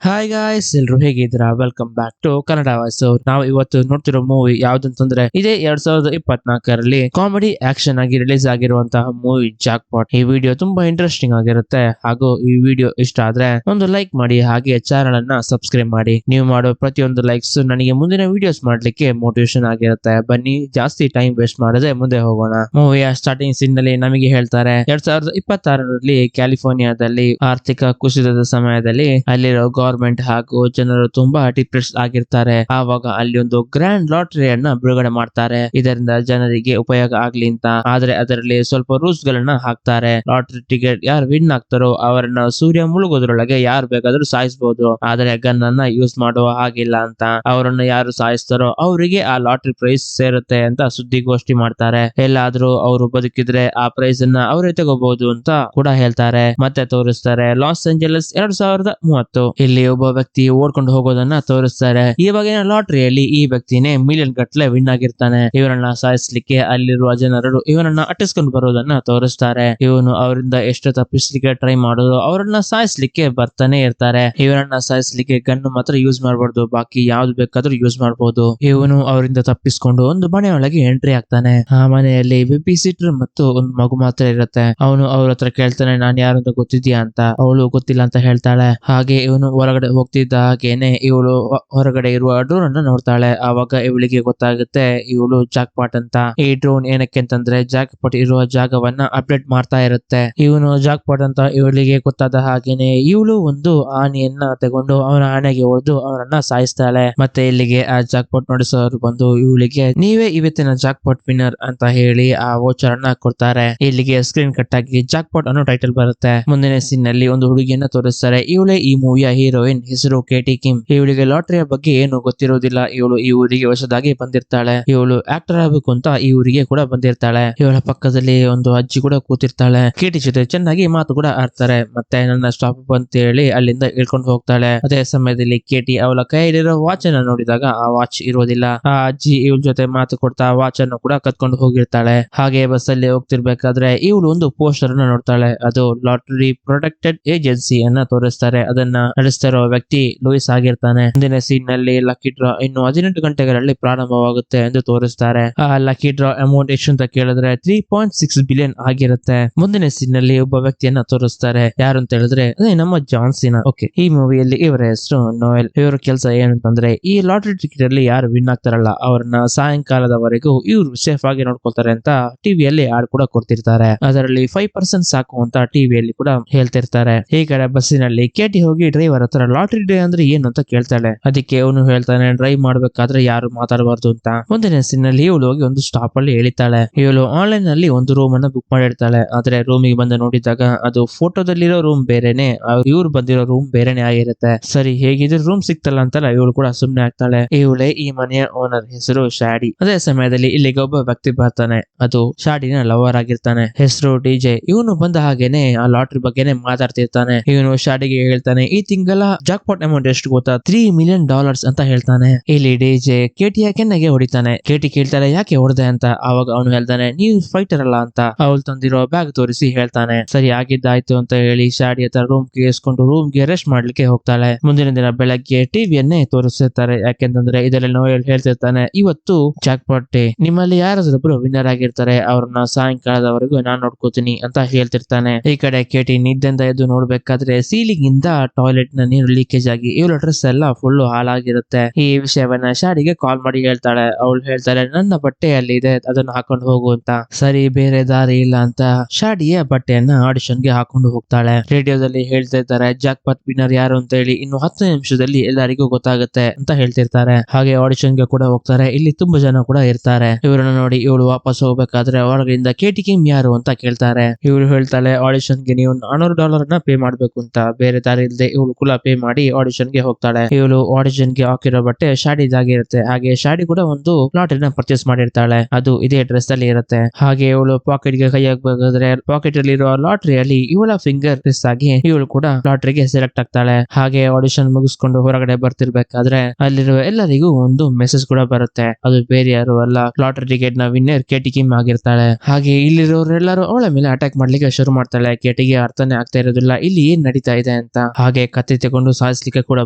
Hi guys, ಎಲ್ರು ಹೇಗಿದ್ದೀರಾ? Welcome back to Kannada voice. ನಾವು ಇವತ್ತು ನೋಡ್ತಿರೋ ಮೂವಿ ಯಾವ್ದಂತಂದ್ರೆ ಇದೇ 2024ರಲ್ಲಿ ಕಾಮಿಡಿ ಆಕ್ಷನ್ ಆಗಿ ರಿಲೀಸ್ ಆಗಿರುವಂತಹ ಮೂವಿ ಜಾಕ್ ಪಾಟ್. ಈ ವಿಡಿಯೋ ತುಂಬಾ ಇಂಟ್ರೆಸ್ಟಿಂಗ್ ಆಗಿರುತ್ತೆ. ಹಾಗೂ ಈ ವಿಡಿಯೋ ಇಷ್ಟ ಆದ್ರೆ ಒಂದು ಲೈಕ್ ಮಾಡಿ, ಹಾಗೆ ಚಾನಲ್ ಅನ್ನ ಸಬ್ಸ್ಕ್ರೈಬ್ ಮಾಡಿ. ನೀವು ಮಾಡೋ ಪ್ರತಿಯೊಂದು ಲೈಕ್ಸ್ ನನಗೆ ಮುಂದಿನ ವಿಡಿಯೋಸ್ ಮಾಡ್ಲಿಕ್ಕೆ ಮೋಟಿವೇಶನ್ ಆಗಿರುತ್ತೆ. ಬನ್ನಿ, ಜಾಸ್ತಿ ಟೈಮ್ ವೇಸ್ಟ್ ಮಾಡದೆ ಮುಂದೆ ಹೋಗೋಣ. ಮೂವಿಯ ಸ್ಟಾರ್ಟಿಂಗ್ ಸೀನ್ ನಲ್ಲಿ ನಮಗೆ ಹೇಳ್ತಾರೆ 2026ರಲ್ಲಿ ಕ್ಯಾಲಿಫೋರ್ನಿಯಾದಲ್ಲಿ ಆರ್ಥಿಕ ಕುಸಿತದ ಸಮಯದಲ್ಲಿ ಅಲ್ಲಿರೋ ಗವರ್ಮೆಂಟ್ ಹಾಗೂ ಜನರು ತುಂಬಾ ಡಿಪ್ರೆಸ್ ಆಗಿರ್ತಾರೆ. ಆವಾಗ ಅಲ್ಲಿ ಒಂದು ಗ್ರ್ಯಾಂಡ್ ಲಾಟರಿಯನ್ನ ಬಿಡುಗಡೆ ಮಾಡ್ತಾರೆ, ಇದರಿಂದ ಜನರಿಗೆ ಉಪಯೋಗ ಆಗ್ಲಿ ಅಂತ. ಆದ್ರೆ ಅದರಲ್ಲಿ ಸ್ವಲ್ಪ ರೂಲ್ಸ್ ಗಳನ್ನ ಹಾಕ್ತಾರೆ. ಲಾಟರಿ ಟಿಕೆಟ್ ಯಾರು ವಿನ್ ಆಗ್ತಾರೋ ಅವರನ್ನ ಸೂರ್ಯ ಮುಳುಗೋದ್ರೊಳಗೆ ಯಾರು ಬೇಕಾದ್ರೂ ಸಾಯಿಸಬಹುದು, ಆದ್ರೆ ಗನ್ ಅನ್ನ ಯೂಸ್ ಮಾಡುವ ಹಾಗಿಲ್ಲ ಅಂತ. ಅವರನ್ನ ಯಾರು ಸಾಯಿಸ್ತಾರೋ ಅವರಿಗೆ ಆ ಲಾಟರಿ ಪ್ರೈಸ್ ಸೇರುತ್ತೆ ಅಂತ ಸುದ್ದಿಗೋಷ್ಠಿ ಮಾಡ್ತಾರೆ. ಎಲ್ಲಾದ್ರೂ ಅವರು ಬದುಕಿದ್ರೆ ಆ ಪ್ರೈಸ್ ಅನ್ನ ಅವರೇ ತಗೋಬಹುದು ಅಂತ ಕೂಡ ಹೇಳ್ತಾರೆ. ಮತ್ತೆ ತೋರಿಸ್ತಾರೆ ಲಾಸ್ ಏಂಜಲಸ್ 2030. ಇಲ್ಲಿ ಒಬ್ಬ ವ್ಯಕ್ತಿ ಓಡ್ಕೊಂಡು ಹೋಗೋದನ್ನ ತೋರಿಸ್ತಾರೆ. ಇವಾಗಿನ ಲಾಟರಿಯಲ್ಲಿ ಈ ವ್ಯಕ್ತಿನೇ ಮಿಲಿಯನ್ ಗಟ್ಟಲೆ ವಿನ್ ಆಗಿರ್ತಾನೆ. ಇವರನ್ನ ಸಾಯಿಸ್ಲಿಕ್ಕೆ ಅಲ್ಲಿರುವ ಜನರು ಇವನನ್ನ ಅಟ್ಟಿಸ್ಕೊಂಡು ಬರೋದನ್ನ ತೋರಿಸ್ತಾರೆ. ಇವನು ಅವರಿಂದ ಎಷ್ಟು ತಪ್ಪಿಸ್ಲಿಕ್ಕೆ ಟ್ರೈ ಮಾಡೋದು ಅವರನ್ನ ಸಾಯಿಸ್ಲಿಕ್ಕೆ ಬರ್ತಾನೆ ಇರ್ತಾರೆ. ಇವರನ್ನ ಸಾಯಿಸ್ಲಿಕ್ಕೆ ಗನ್ ಮಾತ್ರ ಯೂಸ್ ಮಾಡಬಾರ್ದು, ಬಾಕಿ ಯಾವ್ದು ಬೇಕಾದ್ರೂ ಯೂಸ್ ಮಾಡಬಹುದು. ಇವನು ಅವರಿಂದ ತಪ್ಪಿಸ್ಕೊಂಡು ಒಂದು ಮನೆಯೊಳಗೆ ಎಂಟ್ರಿ ಆಗ್ತಾನೆ. ಆ ಮನೆಯಲ್ಲಿ ಬೇಬಿ ಸಿಟರ್ ಮತ್ತು ಒಂದು ಮಗು ಮಾತ್ರ ಇರುತ್ತೆ. ಅವನು ಅವ್ರ ಹತ್ರ ಕೇಳ್ತಾನೆ, ನಾನ್ ಯಾರು ಅಂತ ಗೊತ್ತಿದ್ಯಾ ಅಂತ. ಅವಳು ಗೊತ್ತಿಲ್ಲ ಅಂತ ಹೇಳ್ತಾಳೆ. ಹಾಗೆ ಇವನು ಹೊರಗಡೆ ಹೋಗ್ತಿದ್ದ ಹಾಗೇನೆ ಇವಳು ಹೊರಗಡೆ ಇರುವ ಡ್ರೋನ್ ಅನ್ನ ನೋಡ್ತಾಳೆ. ಆವಾಗ ಇವಳಿಗೆ ಗೊತ್ತಾಗುತ್ತೆ ಇವಳು ಜಾಕ್ ಪಾಟ್ ಅಂತ. ಈ ಡ್ರೋನ್ ಏನಕ್ಕೆ ಅಂತಂದ್ರೆ ಜಾಕ್ ಪಾಟ್ ಇರುವ ಜಾಗವನ್ನ ಅಪ್ಡೇಟ್ ಮಾಡ್ತಾ ಇರುತ್ತೆ. ಇವನು ಜಾಕ್ ಪಾಟ್ ಅಂತ ಇವಳಿಗೆ ಗೊತ್ತಾದ ಹಾಗೇನೆ ಇವಳು ಒಂದು ಆನೆಯನ್ನ ತಗೊಂಡು ಅವನ ಆನೆಗೆ ಹೊಡೆದು ಅವನನ್ನ ಸಾಯಿಸ್ತಾಳೆ. ಮತ್ತೆ ಇಲ್ಲಿಗೆ ಆ ಜಾಕ್ ಪಾಟ್ ನಡೆಸೋರು ಬಂದು ಇವಳಿಗೆ ನೀವೇ ಇವತ್ತಿನ ಜಾಕ್ ಪಾಟ್ ವಿನ್ನರ್ ಅಂತ ಹೇಳಿ ಆ ವೋಚರ್ ಅನ್ನ ಕೊಡ್ತಾರೆ. ಇಲ್ಲಿಗೆ ಸ್ಕ್ರೀನ್ ಕಟ್ ಆಗಿ ಜಾಕ್ ಪಾಟ್ ಅನ್ನೋ ಟೈಟಲ್ ಬರುತ್ತೆ. ಮುಂದಿನ ಸೀನ್ ನಲ್ಲಿ ಒಂದು ಹುಡುಗಿಯನ್ನ ತೋರಿಸ್ತಾರೆ. ಇವಳೇ ಈ ಮೂವಿಯ ಹೀರೋಯಿನ್, ಹೆಸರು ಕೇಟಿ ಕಿಮ್. ಇವಳಿಗೆ ಲಾಟರಿಯ ಬಗ್ಗೆ ಏನು ಗೊತ್ತಿರೋದಿಲ್ಲ. ಇವಳು ಈ ಊರಿಗೆ ಹೊಸದಾಗಿ ಬಂದಿರ್ತಾಳೆ. ಇವಳು ಆಕ್ಟರ್ ಆಗಬೇಕು ಅಂತ ಈ ಊರಿಗೆ ಕೂಡ ಬಂದಿರ್ತಾಳೆ. ಇವಳ ಪಕ್ಕದಲ್ಲಿ ಒಂದು ಅಜ್ಜಿ ಕೂಡ ಕೂತಿರ್ತಾಳೆ. ಕೇಟಿ ಜೊತೆ ಚೆನ್ನಾಗಿ ಮಾತು ಕೂಡ ಆಡ್ತಾರೆ. ಮತ್ತೆ ನನ್ನ ಸ್ಟಾಪ್ ಅಂತ ಹೇಳಿ ಅಲ್ಲಿಂದ ಇಳ್ಕೊಂಡು ಹೋಗ್ತಾಳೆ. ಅದೇ ಸಮಯದಲ್ಲಿ ಕೇಟಿ ಅವಳ ಕೈಯಲ್ಲಿರೋ ವಾಚ್ ಅನ್ನ ನೋಡಿದಾಗ ಆ ವಾಚ್ ಇರೋದಿಲ್ಲ. ಆ ಅಜ್ಜಿ ಇವಳ ಜೊತೆ ಮಾತು ಕೊಡ್ತಾ ವಾಚ್ ಅನ್ನು ಕೂಡ ಕತ್ಕೊಂಡು ಹೋಗಿರ್ತಾಳೆ. ಹಾಗೆ ಬಸ್ ಅಲ್ಲಿ ಹೋಗ್ತಿರ್ಬೇಕಾದ್ರೆ ಇವಳು ಒಂದು ಪೋಸ್ಟರ್ ಅನ್ನ ನೋಡ್ತಾಳೆ. ಅದು ಲಾಟರಿ ಪ್ರೊಟೆಕ್ಟೆಡ್ ಏಜೆನ್ಸಿ ಅನ್ನ ತೋರಿಸ್ತಾರೆ. ಅದನ್ನ ನಡೆಸ್ತಿರೋ ವ್ಯಕ್ತಿ ಲೂಯಿಸ್ ಆಗಿರ್ತಾನೆ. ಮುಂದಿನ ಸೀನ್ ನಲ್ಲಿ ಲಕ್ಕಿ ಡ್ರಾ ಇನ್ನು 18 ಗಂಟೆಗಳಲ್ಲಿ ಪ್ರಾರಂಭವಾಗುತ್ತೆ ಎಂದು ತೋರಿಸ್ತಾರೆ. ಆ ಲಕ್ಕಿ ಡ್ರಾ ಅಮೌಂಟ್ ಎಷ್ಟು ಅಂತ ಕೇಳಿದ್ರೆ 3.6 ಬಿಲಿಯನ್ ಆಗಿರುತ್ತೆ. ಮುಂದಿನ ಸೀನ್ ನಲ್ಲಿ ಒಬ್ಬ ವ್ಯಕ್ತಿಯನ್ನ ತೋರಿಸ್ತಾರೆ. ಯಾರು ಅಂತ ಹೇಳಿದ್ರೆ ಅದೇ ನಮ್ಮ ಜಾನ್ ಸೀನಾ. ಓಕೆ, ಈ ಮೂವಿಯಲ್ಲಿ ಇವರ ಹೆಸರು ನೋಯಲ್. ಇವರ ಕೆಲಸ ಏನಂತಂದ್ರೆ ಈ ಲಾಟರಿ ಟಿಕೆಟ್ ಅಲ್ಲಿ ಯಾರು ವಿನ್ ಆಗ್ತಾರಲ್ಲ ಅವರನ್ನ ಸಾಯಂಕಾಲದವರೆಗೂ ಇವರು ಸೇಫ್ ಆಗಿ ನೋಡ್ಕೊಳ್ತಾರೆ ಅಂತ ಟಿವಿಯಲ್ಲಿ ಆಡ್ ಕೂಡ ಕೊಡ್ತಿರ್ತಾರೆ. ಅದರಲ್ಲಿ 5% ಸಾಕು ಅಂತ ಟಿವಿಯಲ್ಲಿ ಕೂಡ ಹೇಳ್ತಿರ್ತಾರೆ. ಈ ಕಡೆ ಬಸ್ಸಿನಲ್ಲಿ ಕೇಟಿ ಹೋಗಿ ಡ್ರೈವರ್ ಹತ್ರ ಲಾಟರಿ ಡೇ ಅಂದ್ರೆ ಏನು ಅಂತ ಕೇಳ್ತಾಳೆ. ಅದಕ್ಕೆ ಅವನು ಹೇಳ್ತಾನೆ ಡ್ರೈವ್ ಮಾಡ್ಬೇಕಾದ್ರೆ ಯಾರು ಮಾತಾಡಬಾರ್ದು ಅಂತ. ಮುಂದಿನ ಸೀನ್ ನಲ್ಲಿ ಇವಳು ಹೋಗಿ ಒಂದು ಸ್ಟಾಪ್ ಅಲ್ಲಿ ಹೇಳಿತಾಳೆ. ಇವಳು ಆನ್ಲೈನ್ ನಲ್ಲಿ ಒಂದು ರೂಮ್ ಅನ್ನ ಬುಕ್ ಮಾಡಿರ್ತಾಳೆ. ಆದ್ರೆ ರೂಮಿಗೆ ಬಂದು ನೋಡಿದಾಗ ಅದು ಫೋಟೋದಲ್ಲಿರೋ ರೂಮ್ ಬೇರೆನೆ, ಇವ್ರು ಬಂದಿರೋ ರೂಮ್ ಬೇರೆನೆ ಆಗಿರುತ್ತೆ. ಸರಿ, ಹೇಗಿದ್ರೆ ರೂಮ್ ಸಿಕ್ತಲ್ಲ ಅಂತಲ್ಲ ಇವಳು ಕೂಡ ಸುಮ್ನೆ ಆಗ್ತಾಳೆ. ಇವಳೇ ಈ ಮನೆಯ ಓನರ್, ಹೆಸರು ಶಾಡಿ. ಅದೇ ಸಮಯದಲ್ಲಿ ಇಲ್ಲಿಗೆ ಒಬ್ಬ ವ್ಯಕ್ತಿ ಬರ್ತಾನೆ. ಅದು ಶಾಡಿನ ಲವರ್ ಆಗಿರ್ತಾನೆ, ಹೆಸರು ಡಿಜೆ. ಇವನು ಬಂದ ಹಾಗೇನೆ ಆ ಲಾಟರಿ ಬಗ್ಗೆನೆ ಮಾತಾಡ್ತಿರ್ತಾನೆ. ಇವನು ಶಾಡಿಗೆ ಹೇಳ್ತಾನೆ ಈ ತಿಂಗಳ ಜಾಕ್ ಪಾಟ್ ಅಮೌಂಟ್ ಎಷ್ಟು ಗೊತ್ತಾ? $3 ಮಿಲಿಯನ್ ಅಂತ ಹೇಳ್ತಾನೆ. ಇಲ್ಲಿ ಡಿಜೆ ಕೇಟಿಯ ಕೆನ್ನೆಗೆ ಹೊಡಿತಾನೆ. ಕೇಟಿ ಕೇಳ್ತಾಳೆ ಯಾಕೆ ಹೊಡೆದೆ ಅಂತ. ಅವಾಗ ಅವನು ಹೇಳ್ತಾನೆ ನೀವು ಫೈಟರ್ ಅಲ್ಲ ಅಂತ. ಅವಳು ತಂದಿರೋ ಬ್ಯಾಗ್ ತೋರಿಸಿ ಹೇಳ್ತಾನೆ. ಸರಿ, ಆಗಿದ್ದಾಯ್ತು ಅಂತ ಹೇಳಿ ಶಾಡಿ ಹತ್ರ ರೂಮ್ ಗೆ ಇಸ್ಕೊಂಡು ರೂಮ್ ಗೆ ರೆಸ್ಟ್ ಮಾಡ್ಲಿಕ್ಕೆ ಹೋಗ್ತಾಳೆ. ಮುಂದಿನ ದಿನ ಬೆಳಗ್ಗೆ ಟಿವಿಯನ್ನೇ ತೋರಿಸಿರ್ತಾರೆ. ಯಾಕೆಂತಂದ್ರೆ ಇದರಲ್ಲಿ ನೋಯಲ್ ಹೇಳ್ತಿರ್ತಾನೆ ಇವತ್ತು ಜಾಕ್ ಪಾಟ್ ಡೇ, ನಿಮ್ಮಲ್ಲಿ ಯಾರಾದ್ರೊಬ್ರು ವಿನ್ನರ್ ಆಗಿರ್ತಾರೆ, ಅವ್ರನ್ನ ಸಾಯಂಕಾಲದವರೆಗೂ ನಾನ್ ನೋಡ್ಕೋತೀನಿ ಅಂತ ಹೇಳ್ತಿರ್ತಾನೆ. ಈ ಕಡೆ ಕೇಟಿ ನಿದ್ದೆಂದ ಎದ್ದು ನೋಡ್ಬೇಕಾದ್ರೆ ಸೀಲಿಂಗ್ ಇಂದ ಟಾಯ್ಲೆಟ್ ನ ನೀರು ಲೀಕೇಜ್ ಆಗಿ ಇವಳ ಡ್ರೆಸ್ ಎಲ್ಲ ಫುಲ್ ಹಾಳಾಗಿರುತ್ತೆ. ಈ ವಿಷಯವನ್ನ ಶಾಡಿಗೆ ಕಾಲ್ ಮಾಡಿ ಹೇಳ್ತಾಳೆ. ಅವಳು ಹೇಳ್ತಾಳೆ ನನ್ನ ಬಟ್ಟೆ ಅಲ್ಲಿ ಇದೆ, ಅದನ್ನು ಹಾಕೊಂಡು ಹೋಗು ಅಂತ. ಸರಿ, ಬೇರೆ ದಾರಿ ಇಲ್ಲ ಅಂತ ಶಾಡಿಯ ಬಟ್ಟೆಯನ್ನ ಆಡಿಷನ್ ಗೆ ಹಾಕೊಂಡು ಹೋಗ್ತಾಳೆ. ರೇಡಿಯೋದಲ್ಲಿ ಹೇಳ್ತಾ ಇದ್ದಾರೆ ಜಾಕ್ ಪಾಟ್ ವಿನ್ನರ್ ಯಾರು ಅಂತ ಹೇಳಿ ಇನ್ನು 10 ನಿಮಿಷದಲ್ಲಿ ಎಲ್ಲರಿಗೂ ಗೊತ್ತಾಗುತ್ತೆ ಅಂತ ಹೇಳ್ತಿರ್ತಾರೆ. ಹಾಗೆ ಆಡಿಷನ್ ಗೆ ಕೂಡ ಹೋಗ್ತಾರೆ. ಇಲ್ಲಿ ತುಂಬಾ ಜನ ಕೂಡ ಇರ್ತಾರೆ. ಇವರನ್ನ ನೋಡಿ ಇವಳು ವಾಪಸ್ ಹೋಗ್ಬೇಕಾದ್ರೆ ಒಳಗಿಂದ ಕೇಟಿ ಕಿಮ್ ಯಾರು ಅಂತ ಕೇಳ್ತಾರೆ. ಇವಳು ಹೇಳ್ತಾಳೆ ಆಡಿಷನ್ ಗೆ ನೀವು $400 ಪೇ ಮಾಡ್ಬೇಕು ಅಂತ. ಬೇರೆ ದಾರಿ ಇಲ್ಲದೆ ಇವಳು ಕೂಡ ಪೇ ಮಾಡಿ ಆಡಿಷನ್ ಗೆ ಹೋಗ್ತಾಳೆ. ಇವಳು ಆಡಿಷನ್ ಗೆ ಹಾಕಿರೋ ಬಟ್ಟೆ ಶಾಡಿದಾಗಿರುತ್ತೆ. ಹಾಗೆ ಶಾಡಿ ಕೂಡ ಒಂದು ಲಾಟರಿನ ಪರ್ಚೇಸ್ ಮಾಡಿರ್ತಾಳೆ. ಅದು ಇದೇ ಡ್ರೆಸ್ ಅಲ್ಲಿ ಇರುತ್ತೆ. ಹಾಗೆ ಇವಳು ಪಾಕೆಟ್ ಗೆ ಕೈ ಹಾಕ್ಬೇಕಾದ್ರೆ ಪಾಕೆಟ್ ಅಲ್ಲಿರೋ ಲಾಟರಿಯಲ್ಲಿ ಇವಳ ಫಿಂಗರ್ ಪ್ರೆಸ್ ಆಗಿ ಇವಳು ಕೂಡ ಲಾಟರಿಗೆ ಸೆಲೆಕ್ಟ್ ಆಗ್ತಾಳೆ. ಹಾಗೆ ಆಡಿಷನ್ ಮುಗಿಸ್ಕೊಂಡು ಹೊರಗಡೆ ಬರ್ತಿರ್ಬೇಕಾದ್ರೆ ಅಲ್ಲಿರುವ ಎಲ್ಲರಿಗೂ ಒಂದು ಮೆಸೇಜ್ ಕೂಡ ಬರುತ್ತೆ. ಅದು ಬೇರೆ ಯಾರು ಅಲ್ಲ, ಲಾಟರಿ ಟಿಕೆಟ್ ನ ವಿನ್ನರ್ ಕೇಟಿ ಕಿಮ್ ಆಗಿರ್ತಾಳೆ. ಹಾಗೆ ಇಲ್ಲಿರೋರೆಲ್ಲರೂ ಅವಳ ಮೇಲೆ ಅಟ್ಯಾಕ್ ಮಾಡ್ಲಿಕ್ಕೆ ಶುರು ಮಾಡ್ತಾಳೆ. ಕೇಟಿಗೆ ಅರ್ಥನೇ ಆಗ್ತಾ ಇರೋದಿಲ್ಲ ಇಲ್ಲಿ ಏನ್ ನಡೀತಾ ಇದೆ ಅಂತ. ಹಾಗೆ ಕತ್ತೆ ತಗೊಂಡು ಸಾಯಿಸ್ಲಿಕ್ಕೆ ಕೂಡ